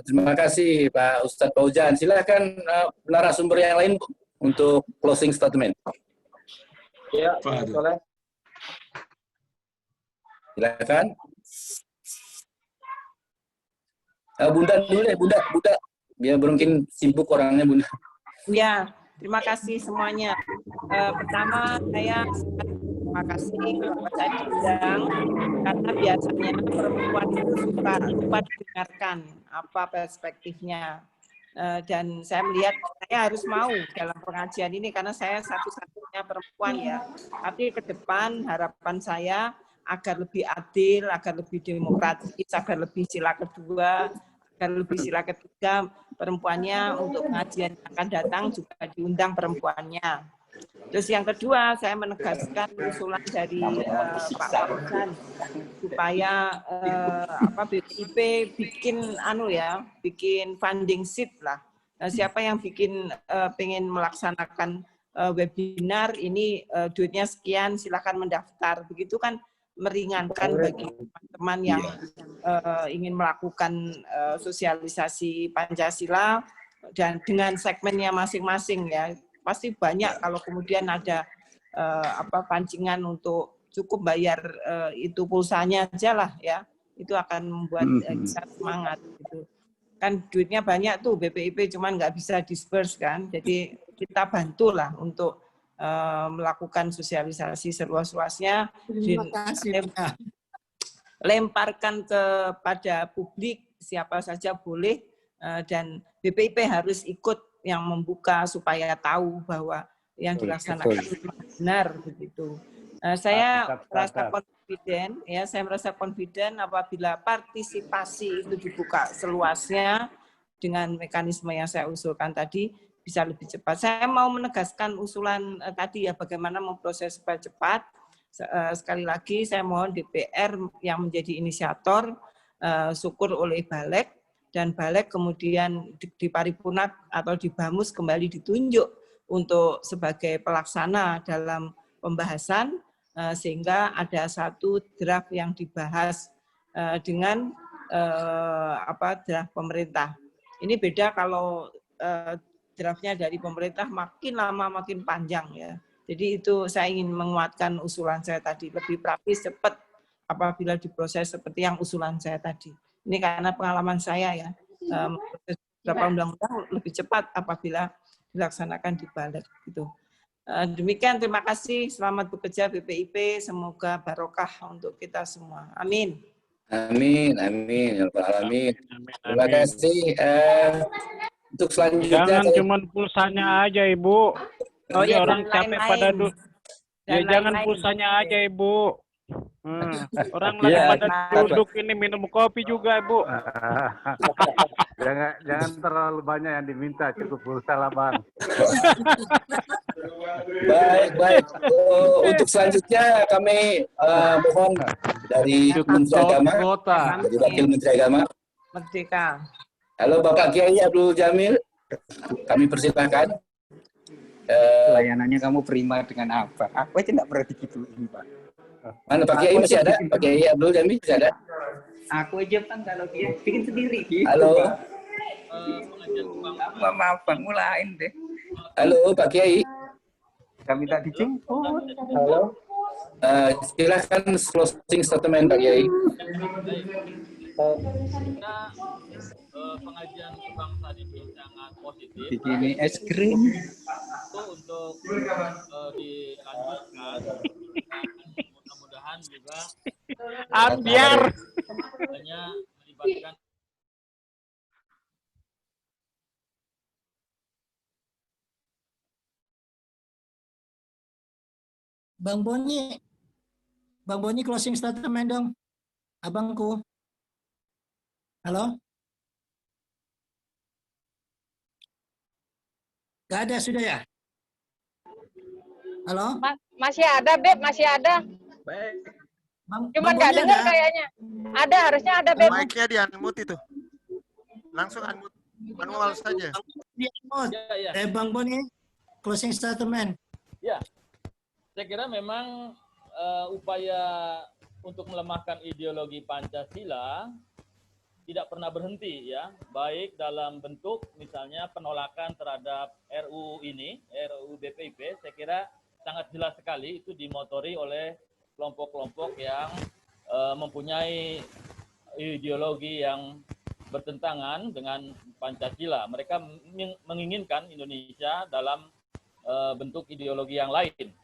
Terima kasih Pak Ustadz Paujan. Silakan narasumber yang lain untuk closing statement. Ya, boleh. Silakan. Bunda dulu deh, Bunda. Biar mungkin sibuk orangnya, Bunda. Ya, terima kasih semuanya. Pertama, saya terima kasih Bapak saya diundang, karena biasanya perempuan itu suka lupa didengarkan apa perspektifnya. Dan saya melihat saya harus mau dalam pengajian ini karena saya satu-satunya perempuan ya. Tapi ke depan harapan saya agar lebih adil, agar lebih demokratis, agar lebih sila kedua, agar lebih sila ketiga, perempuannya untuk pengajian yang akan datang juga diundang perempuannya. Terus yang kedua, saya menegaskan usulan dari Pak Paujan supaya BPIP bikin bikin funding sheet lah. Nah, siapa yang pengen melaksanakan webinar ini duitnya sekian, silakan mendaftar. Begitu kan meringankan bagi teman-teman yang ingin melakukan sosialisasi Pancasila dan dengan segmennya masing-masing ya. Pasti banyak kalau kemudian ada pancingan untuk cukup bayar itu pulsanya aja lah ya. Itu akan membuat kita semangat gitu. Kan duitnya banyak tuh BPIP cuman nggak bisa disperse kan. Jadi kita bantulah untuk melakukan sosialisasi seluas-luasnya, lemparkan kepada publik siapa saja boleh, dan BPIP harus ikut yang membuka supaya tahu bahwa yang dilaksanakan benar begitu. Saya merasa confident ya, saya merasa confident apabila partisipasi itu dibuka seluasnya dengan mekanisme yang saya usulkan tadi bisa lebih cepat. Saya mau menegaskan usulan tadi ya, bagaimana memproses supaya cepat. Sekali lagi saya mohon DPR yang menjadi inisiator, syukur oleh Balek, dan Balek kemudian di paripurna atau di Bamus kembali ditunjuk untuk sebagai pelaksana dalam pembahasan, sehingga ada satu draft yang dibahas dengan draft pemerintah. Ini beda kalau draftnya dari pemerintah makin lama makin panjang ya. Jadi itu saya ingin menguatkan usulan saya tadi, lebih praktis, cepat apabila diproses seperti yang usulan saya tadi. Ini karena pengalaman saya ya, beberapa undang-undang lebih cepat apabila dilaksanakan di Balek gitu. Demikian, terima kasih. Selamat bekerja BPIP. Semoga barokah untuk kita semua. Amin. Amin, amin, ya Rabbal alamin. Terima kasih. Untuk selanjutnya, Jangan cuma pulsanya aja, Ibu. Oh Nanti ya, orang dan capek lain-lain. pada ya jangan lain-lain. pulsanya aja, Ibu. Orang lagi Iya, pada duduk ini minum kopi juga, Ibu. Jangan terlalu banyak yang diminta, cukup pulsa lah, Bang. baik. Untuk selanjutnya kami mohon dari Menteri Agama, dari Wakil Menteri Agama. Merdeka. Halo Bapak Kiai Abdul Jamil, kami persilahkan. Layanannya kamu prima dengan apa? Aku aja nggak pernah digituin, Pak. Mana Pak Kiai masih ada? Pak Kiai Abdul Jamil masih ada? Aku aja Bang kalau dia bikin sendiri. Gitu, Halo. Maaf Bang, mulain deh. Halo Pak Kiai. Kami tak dijemput. Halo. Silakan closing statement Pak Kiai. Pengajian kebangsaan ini sangat positif. Bikini es krim. Itu untuk dilanjutkan. Mudah-mudahan juga Ambiar. hanya melibatkan Bang Boni closing statement dong, abangku. Halo? Gak ada sudah ya? Halo? Masih ada, Beb, masih ada. Baik. Cuman nggak dengar kayaknya. Ada, harusnya ada, Beb. Mic-nya di unmute itu. Langsung unmute. Manual saja. Bang Boni, closing statement. Ya, saya kira memang upaya untuk melemahkan ideologi Pancasila tidak pernah berhenti ya, baik dalam bentuk misalnya penolakan terhadap RUU ini, RUU BPIP, saya kira sangat jelas sekali itu dimotori oleh kelompok-kelompok yang mempunyai ideologi yang bertentangan dengan Pancasila. Mereka menginginkan Indonesia dalam bentuk ideologi yang lain.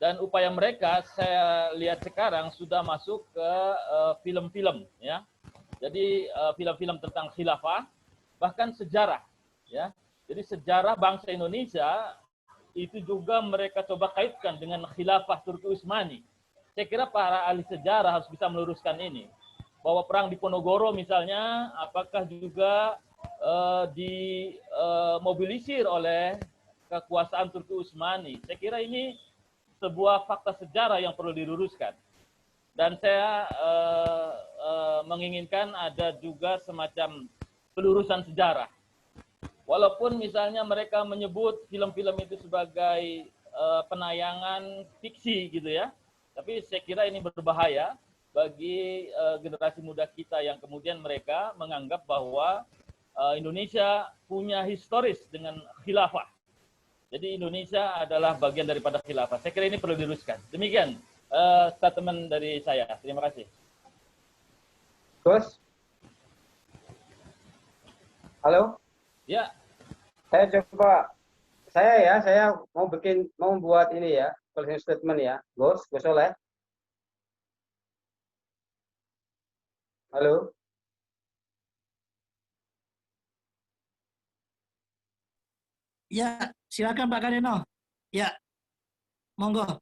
Dan upaya mereka saya lihat sekarang sudah masuk ke film-film ya. Jadi film-film tentang khilafah, bahkan sejarah ya. Jadi sejarah bangsa Indonesia itu juga mereka coba kaitkan dengan khilafah Turki Utsmani. Saya kira para ahli sejarah harus bisa meluruskan ini. Bahwa perang di Ponorogo misalnya apakah juga dimobilisir oleh kekuasaan Turki Utsmani. Saya kira ini sebuah fakta sejarah yang perlu diluruskan. Dan saya menginginkan ada juga semacam pelurusan sejarah. Walaupun misalnya mereka menyebut film-film itu sebagai penayangan fiksi gitu ya. Tapi saya kira ini berbahaya bagi generasi muda kita yang kemudian mereka menganggap bahwa Indonesia punya historis dengan khilafah. Jadi Indonesia adalah bagian daripada khilafah. Saya kira ini perlu diluruskan. Demikian statement dari saya. Terima kasih. Gus? Halo? Ya. Saya mau buat ini ya, closing statement ya. Gus Oleh. Halo? Ya, silakan Pak Kadeno. Ya, monggo.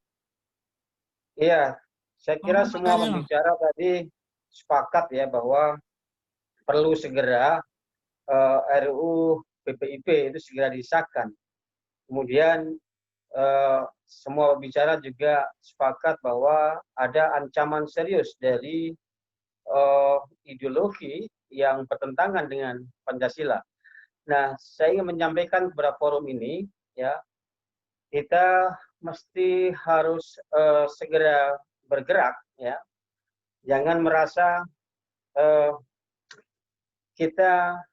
Iya, saya kira Monggo, Pak semua Kadeno. pembicara tadi sepakat ya bahwa perlu segera RUU BPIP itu segera disahkan. Kemudian semua pembicara juga sepakat bahwa ada ancaman serius dari ideologi yang bertentangan dengan Pancasila. Nah, saya ingin menyampaikan kepada forum ini, ya, kita mesti harus segera bergerak, ya. Jangan merasa kita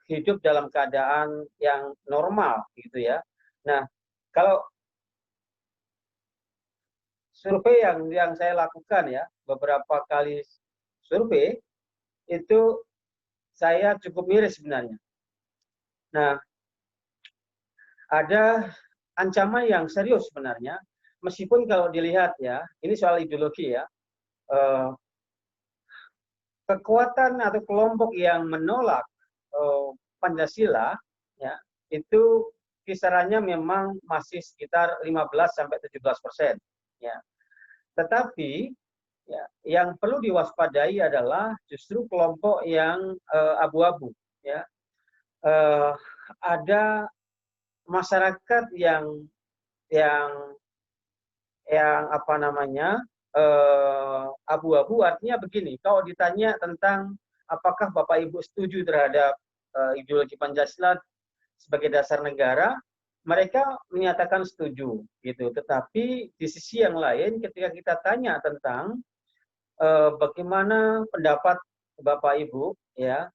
hidup dalam keadaan yang normal, gitu ya. Nah, kalau survei yang saya lakukan ya, beberapa kali survei, itu saya cukup miris sebenarnya. Nah, ada ancaman yang serius sebenarnya, meskipun kalau dilihat ya, ini soal ideologi ya, kekuatan atau kelompok yang menolak Pancasila ya, itu kisarannya memang masih sekitar 15-17%. Ya. Tetapi ya, yang perlu diwaspadai adalah justru kelompok yang abu-abu. Ya. Ada masyarakat yang abu-abu, artinya begini, kalau ditanya tentang apakah Bapak Ibu setuju terhadap ideologi Pancasila sebagai dasar negara, mereka menyatakan setuju, gitu. Tetapi di sisi yang lain, ketika kita tanya tentang bagaimana pendapat Bapak Ibu, ya,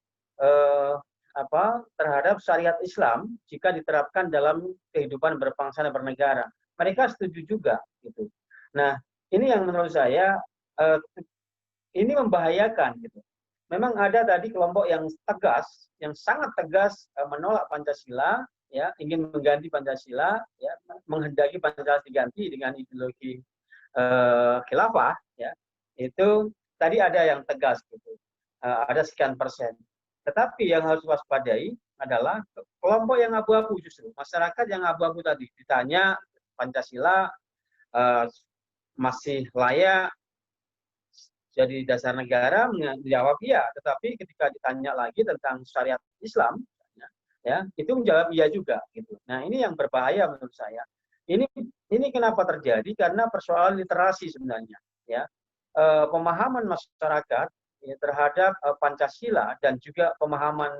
terhadap syariat Islam jika diterapkan dalam kehidupan berbangsa dan bernegara, mereka setuju juga, gitu. Nah, ini yang menurut saya ini membahayakan, gitu. Memang ada tadi kelompok yang tegas, yang sangat tegas menolak Pancasila, ya, ingin mengganti Pancasila, ya, menghendaki Pancasila diganti dengan ideologi khilafah, ya, itu tadi ada yang tegas, gitu, ada sekian persen. Tetapi yang harus waspadai adalah kelompok yang abu-abu, justru masyarakat yang abu-abu tadi ditanya Pancasila masih layak jadi dasar negara, menjawab iya. Tetapi ketika ditanya lagi tentang syariat Islam, ya, itu menjawab iya juga, gitu. Nah, ini yang berbahaya menurut saya. Ini kenapa terjadi? Karena persoalan literasi sebenarnya, ya. Pemahaman masyarakat ya, terhadap Pancasila dan juga pemahaman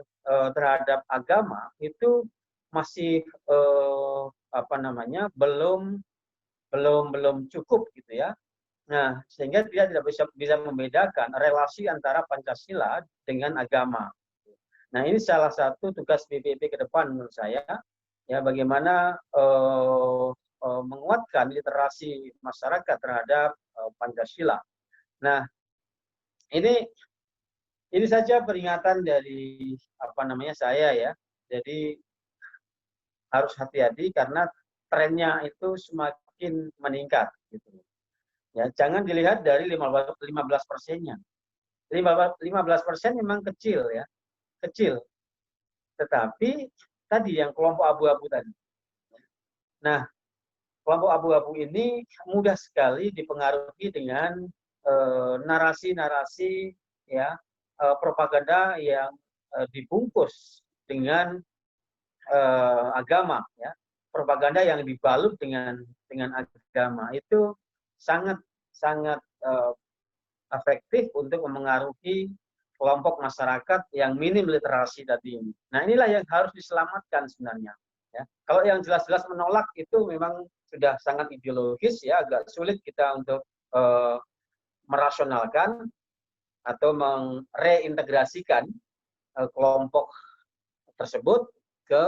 terhadap agama itu masih belum cukup, gitu ya. Nah, sehingga dia tidak bisa membedakan relasi antara Pancasila dengan agama. Nah, ini salah satu tugas BPIP ke depan menurut saya, ya, bagaimana menguatkan literasi masyarakat terhadap Pancasila. Nah, ini saja peringatan dari saya ya. Jadi harus hati-hati karena trennya itu semakin meningkat, gitu. Ya, jangan dilihat dari 15%-nya. 15% memang kecil ya. Kecil. Tetapi tadi yang kelompok abu-abu tadi. Nah, kelompok abu-abu ini mudah sekali dipengaruhi dengan narasi-narasi ya, propaganda yang dibungkus dengan agama ya. Propaganda yang dibalut dengan agama itu sangat efektif untuk memengaruhi kelompok masyarakat yang minim literasi tadi ini. Nah, inilah yang harus diselamatkan sebenarnya. Ya. Kalau yang jelas-jelas menolak itu memang sudah sangat ideologis ya, agak sulit kita untuk merasionalkan atau mereintegrasikan kelompok tersebut ke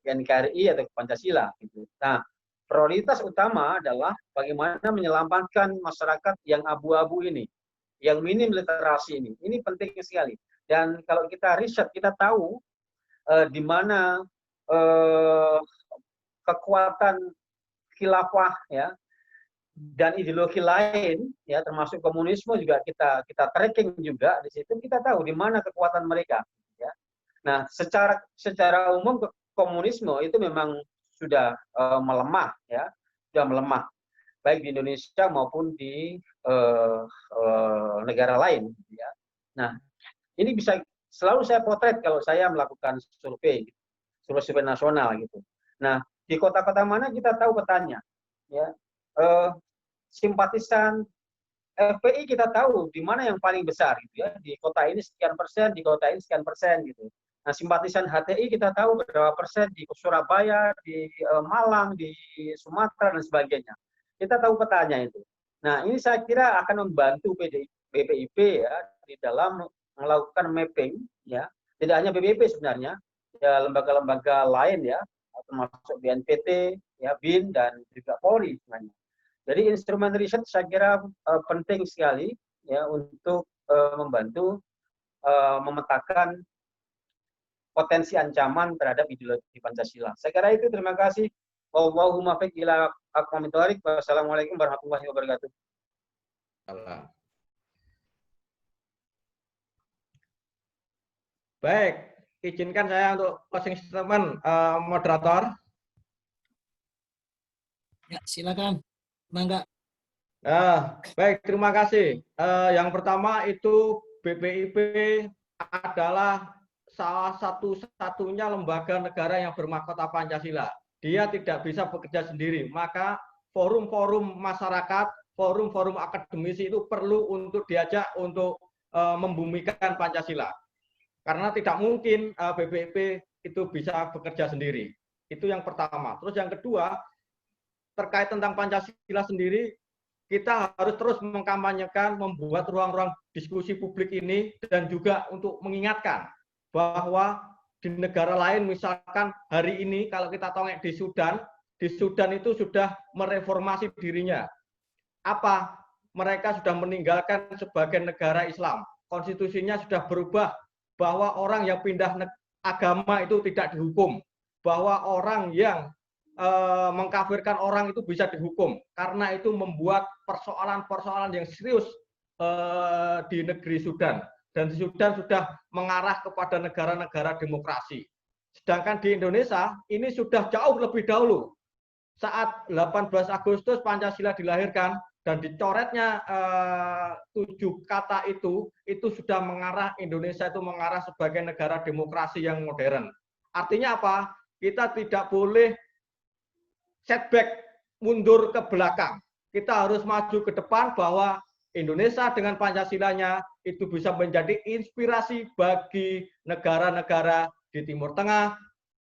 NKRI atau Pancasila. Gitu. Nah, prioritas utama adalah bagaimana menyelamatkan masyarakat yang abu-abu ini, yang minim literasi ini. Ini penting sekali. Dan kalau kita riset, kita tahu di mana kekuatan khilafah ya dan ideologi lain ya termasuk komunisme juga kita tracking juga di situ, kita tahu di mana kekuatan mereka ya. Nah, secara umum komunisme itu memang sudah melemah ya, sudah melemah baik di Indonesia maupun di negara lain ya. Nah, ini bisa selalu saya potret kalau saya melakukan survei nasional gitu. Nah, di kota-kota mana kita tahu petanya ya. Simpatisan FPI kita tahu di mana yang paling besar gitu ya, di kota ini sekian persen, di kota ini sekian persen gitu. Nah, simpatisan HTI kita tahu berapa persen di Surabaya, di Malang, di Sumatera dan sebagainya. Kita tahu petanya itu. Nah, ini saya kira akan membantu BPIP ya di dalam melakukan mapping ya. Tidak hanya BPIP sebenarnya, ya lembaga-lembaga lain ya, termasuk BNPT, ya BIN dan juga Polri sebenarnya. Jadi instrumen riset saya kira penting sekali ya untuk membantu memetakan potensi ancaman terhadap ideologi Pancasila. Saya kira itu, terima kasih. Wallahumma fiq ila aqwamit thoriq. Wassalamualaikum warahmatullahi wabarakatuh. Baik, izinkan saya untuk closing statement, moderator. Ya, silakan. Mangga. Baik, terima kasih. Yang pertama itu BPIP adalah salah satu-satunya lembaga negara yang bermahkota Pancasila. Dia tidak bisa bekerja sendiri, maka forum-forum masyarakat, forum-forum akademisi itu perlu untuk diajak untuk membumikan Pancasila. Karena tidak mungkin BPIP itu bisa bekerja sendiri. Itu yang pertama. Terus yang kedua, terkait tentang Pancasila sendiri, kita harus terus mengkampanyekan, membuat ruang-ruang diskusi publik ini, dan juga untuk mengingatkan bahwa di negara lain, misalkan hari ini kalau kita tongek di Sudan itu sudah mereformasi dirinya. Apa? Mereka sudah meninggalkan sebagai negara Islam. Konstitusinya sudah berubah, bahwa orang yang pindah agama itu tidak dihukum, bahwa orang yang mengkafirkan orang itu bisa dihukum, karena itu membuat persoalan-persoalan yang serius di negeri Sudan, dan di Sudan sudah mengarah kepada negara-negara demokrasi. Sedangkan di Indonesia ini sudah jauh lebih dahulu, saat 18 Agustus Pancasila dilahirkan dan dicoretnya 7 kata itu sudah mengarah, Indonesia itu mengarah sebagai negara demokrasi yang modern. Artinya apa? Kita tidak boleh setback, mundur ke belakang. Kita harus maju ke depan, bahwa Indonesia dengan Pancasilanya itu bisa menjadi inspirasi bagi negara-negara di Timur Tengah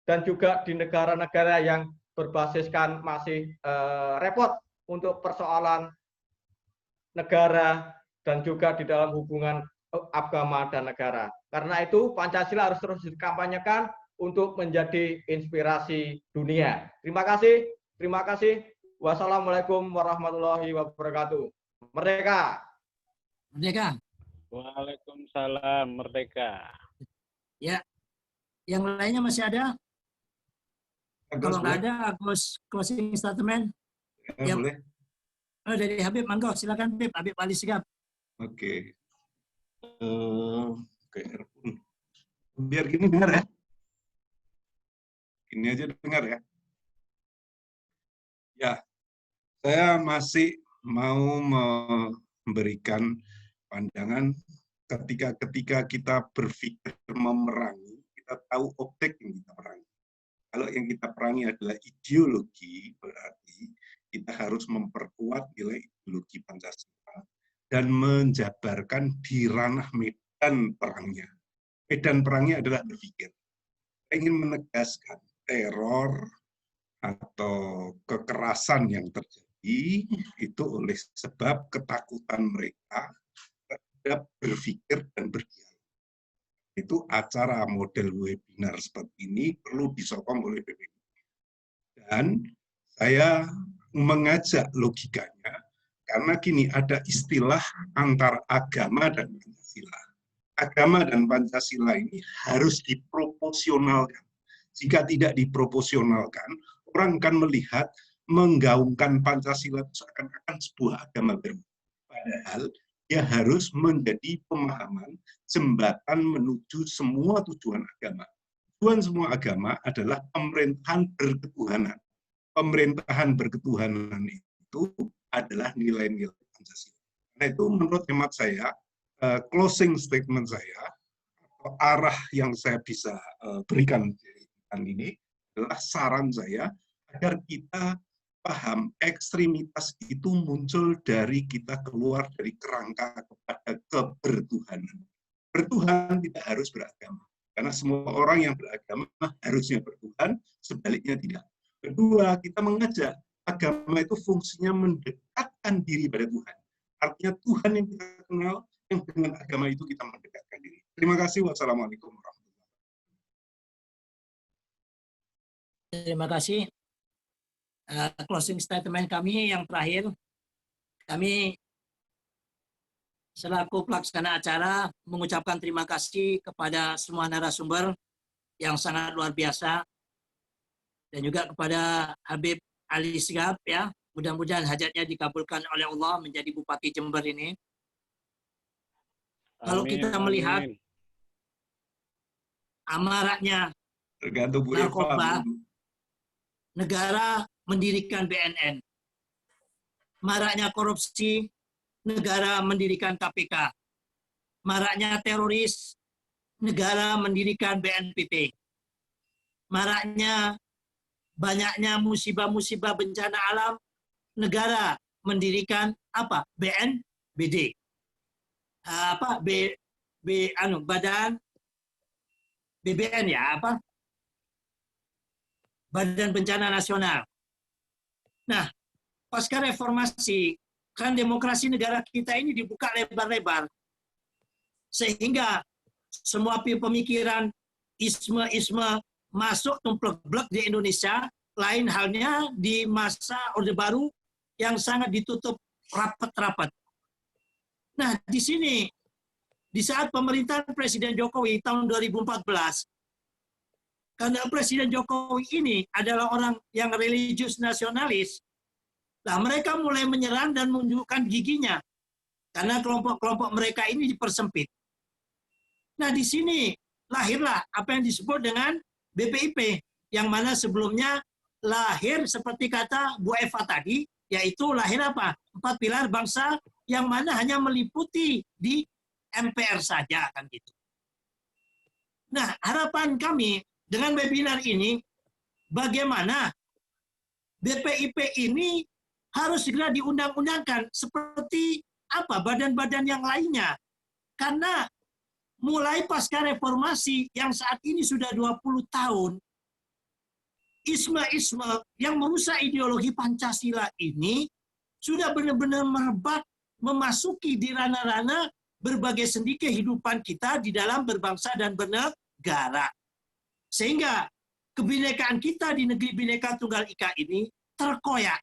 dan juga di negara-negara yang berbasiskan masih repot untuk persoalan negara dan juga di dalam hubungan agama dan negara. Karena itu Pancasila harus terus dikampanyekan untuk menjadi inspirasi dunia. Terima kasih. Terima kasih. Wassalamualaikum warahmatullahi wabarakatuh. Merdeka. Merdeka. Waalaikumsalam. Merdeka. Ya. Yang lainnya masih ada? Kalau nggak ada, Agus closing statement. Ya, boleh. Dari Habib, monggo. Silakan Habib. Habib Ali Sigap. Oke. Biar gini dengar ya. Ini aja dengar ya. Ya, saya masih mau memberikan pandangan ketika kita berpikir memerangi, kita tahu objek yang kita perangi. Kalau yang kita perangi adalah ideologi, berarti kita harus memperkuat nilai ideologi Pancasila dan menjabarkan di ranah medan perangnya. Medan perangnya adalah berpikir. Saya ingin menegaskan, teror atau kekerasan yang terjadi itu oleh sebab ketakutan mereka terhadap berpikir dan berdialog. Itu acara model webinar seperti ini perlu disokong oleh BPIP. Dan saya mengajak logikanya karena gini, ada istilah antar agama dan Pancasila. Agama dan Pancasila ini harus diproporsionalkan. Jika tidak diproporsionalkan, orang akan melihat menggaungkan Pancasila itu seakan-akan sebuah agama baru. Padahal dia harus menjadi pemahaman jembatan menuju semua tujuan agama. Tujuan semua agama adalah pemerintahan berketuhanan. Pemerintahan berketuhanan itu adalah nilai-nilai Pancasila. Nah itu menurut hemat saya, closing statement saya, atau arah yang saya bisa berikan ini adalah saran saya agar kita paham ekstremitas itu muncul dari kita keluar dari kerangka kepada kebertuhanan. Bertuhan tidak harus beragama, karena semua orang yang beragama harusnya bertuhan, sebaliknya tidak. Kedua, kita mengajak agama itu fungsinya mendekatkan diri pada Tuhan. Artinya Tuhan yang kita kenal, yang dengan agama itu kita mendekatkan diri. Terima kasih. Wassalamualaikum warahmatullahi wabarakatuh. Terima kasih. Closing statement kami yang terakhir, kami selaku pelaksana acara mengucapkan terima kasih kepada semua narasumber yang sangat luar biasa, dan juga kepada Habib Ali Shihab, ya, mudah-mudahan hajatnya dikabulkan oleh Allah menjadi Bupati Jember ini. Kalau kita melihat amaratnya narkoba, negara mendirikan BNN. Maraknya korupsi, negara mendirikan KPK. Maraknya teroris, negara mendirikan BNPB. Maraknya banyaknya musibah-musibah bencana alam, negara mendirikan apa? BNBD. Badan BBN, ya, apa? Badan Bencana Nasional. Nah, pasca reformasi, kan demokrasi negara kita ini dibuka lebar-lebar. Sehingga semua pemikiran isme-isme masuk tumplek-blek di Indonesia, lain halnya di masa Orde Baru yang sangat ditutup rapat-rapat. Nah, di sini, di saat pemerintahan Presiden Jokowi tahun 2014, karena Presiden Jokowi ini adalah orang yang religius nasionalis, nah mereka mulai menyerang dan menunjukkan giginya, karena kelompok-kelompok mereka ini dipersempit. Nah, di sini lahirlah apa yang disebut dengan BPIP, yang mana sebelumnya lahir seperti kata Bu Eva tadi, yaitu lahir apa? 4 pilar bangsa yang mana hanya meliputi di MPR saja, kan gitu. Nah, harapan kami dengan webinar ini, bagaimana BPIP ini harus segera diundang-undangkan seperti apa badan-badan yang lainnya. Karena mulai pasca reformasi yang saat ini sudah 20 tahun, isme-isme yang merusak ideologi Pancasila ini sudah benar-benar merebak, memasuki di ranah-ranah berbagai sendi kehidupan kita di dalam berbangsa dan bernegara. Sehingga kebinekaan kita di negeri Bhinneka Tunggal Ika ini terkoyak.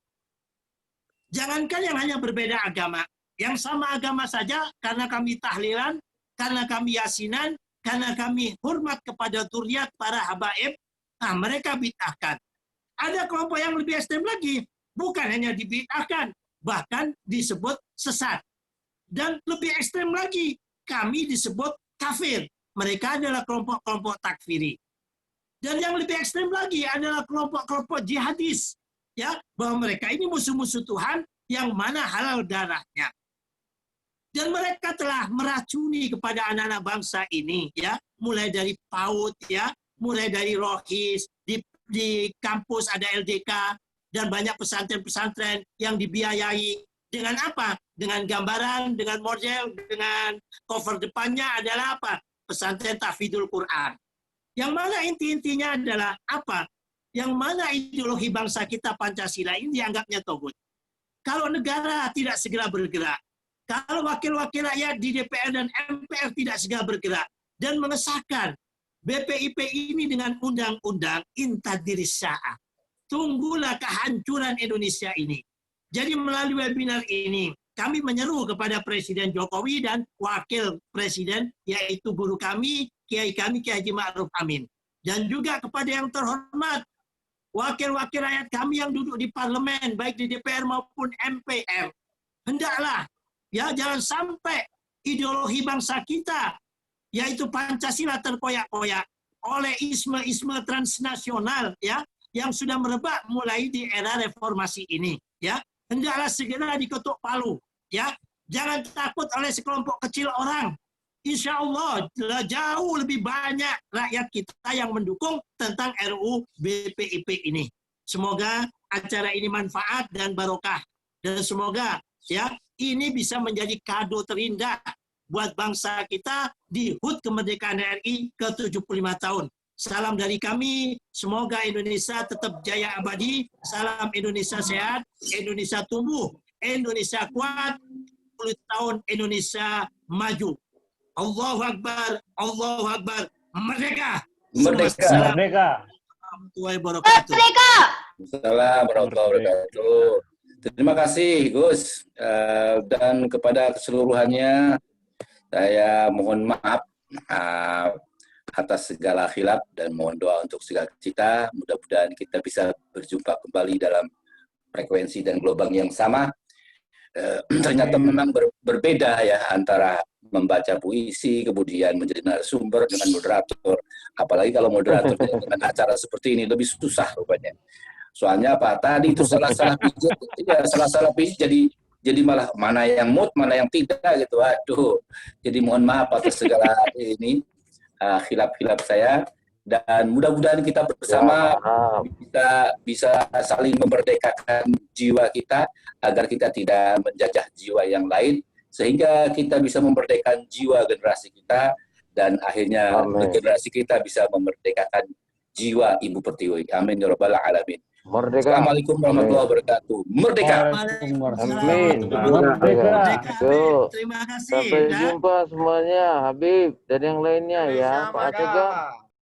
Jangankan yang hanya berbeda agama, yang sama agama saja karena kami tahlilan, karena kami yasinan, karena kami hormat kepada dzurriyyat para habaib, nah mereka bid'ahkan. Ada kelompok yang lebih ekstrem lagi, bukan hanya dibid'ahkan, bahkan disebut sesat. Dan lebih ekstrem lagi, kami disebut kafir. Mereka adalah kelompok-kelompok takfiri. Dan yang lebih ekstrem lagi adalah kelompok-kelompok jihadis, ya, bahwa mereka ini musuh-musuh Tuhan yang mana halal darahnya. Dan mereka telah meracuni kepada anak-anak bangsa ini, ya, mulai dari PAUD, ya, mulai dari Rohis, di kampus ada LDK, dan banyak pesantren-pesantren yang dibiayai. Dengan apa? Dengan gambaran, dengan model, dengan cover depannya adalah apa? Pesantren Tahfidzul Quran. Yang mana inti-intinya adalah apa? yang mana ideologi bangsa kita Pancasila ini dianggapnya togut. Kalau negara tidak segera bergerak, kalau wakil-wakil rakyat di DPR dan MPR tidak segera bergerak dan mengesahkan BPIP ini dengan undang-undang intadiris sya'a, tunggulah kehancuran Indonesia ini. Jadi melalui webinar ini, kami menyeru kepada Presiden Jokowi dan Wakil Presiden, yaitu guru kami, Kiai kami, Kiai Haji Ma'ruf Amin. Dan juga kepada yang terhormat, wakil-wakil rakyat kami yang duduk di parlemen, baik di DPR maupun MPR. Hendaklah, ya jangan sampai ideologi bangsa kita, yaitu Pancasila terkoyak-koyak oleh isme-isme transnasional, ya, yang sudah merebak mulai di era reformasi ini, ya. Hendaklah segera diketuk palu, ya. Jangan takut oleh sekelompok kecil orang. Insya Allah jauh lebih banyak rakyat kita yang mendukung tentang RUU BPIP ini. Semoga acara ini manfaat dan barokah, dan semoga ya ini bisa menjadi kado terindah buat bangsa kita di HUT kemerdekaan RI ke-75 tahun. Salam dari kami, semoga Indonesia tetap jaya abadi. Salam Indonesia sehat, Indonesia tumbuh, Indonesia kuat, 10 tahun Indonesia maju. Allahu Akbar, merdeka. Merdeka. Merdeka. Warahmatullahi wabarakatuh. Assalamualaikum warahmatullahi wabarakatuh. Terima kasih Gus, dan kepada keseluruhannya saya mohon maaf atas segala khilaf dan mohon doa untuk segala cita. Mudah-mudahan kita bisa berjumpa kembali dalam frekuensi dan gelombang yang sama. Ternyata memang berbeda ya antara membaca puisi kemudian menjadi narasumber dengan moderator, apalagi kalau moderator dengan acara seperti ini lebih susah rupanya. Soalnya apa tadi itu salah-salah pijit, ya salah-salah pijit jadi malah mana yang mood mana yang tidak gitu. Aduh, jadi mohon maaf atas segala ini khilaf-khilaf saya, dan mudah-mudahan kita bersama bisa saling memerdekakan jiwa kita agar kita tidak menjajah jiwa yang lain, sehingga kita bisa memerdekakan jiwa generasi kita, dan akhirnya generasi kita bisa memerdekakan jiwa Ibu Pertiwi. Amin ya rabbal alamin. Merdeka. Assalamualaikum warahmatullahi wabarakatuh. Merdeka. Amin. Merdeka. Terima kasih. Sampai jumpa semuanya, Habib dan yang lainnya ya, Pak Acega.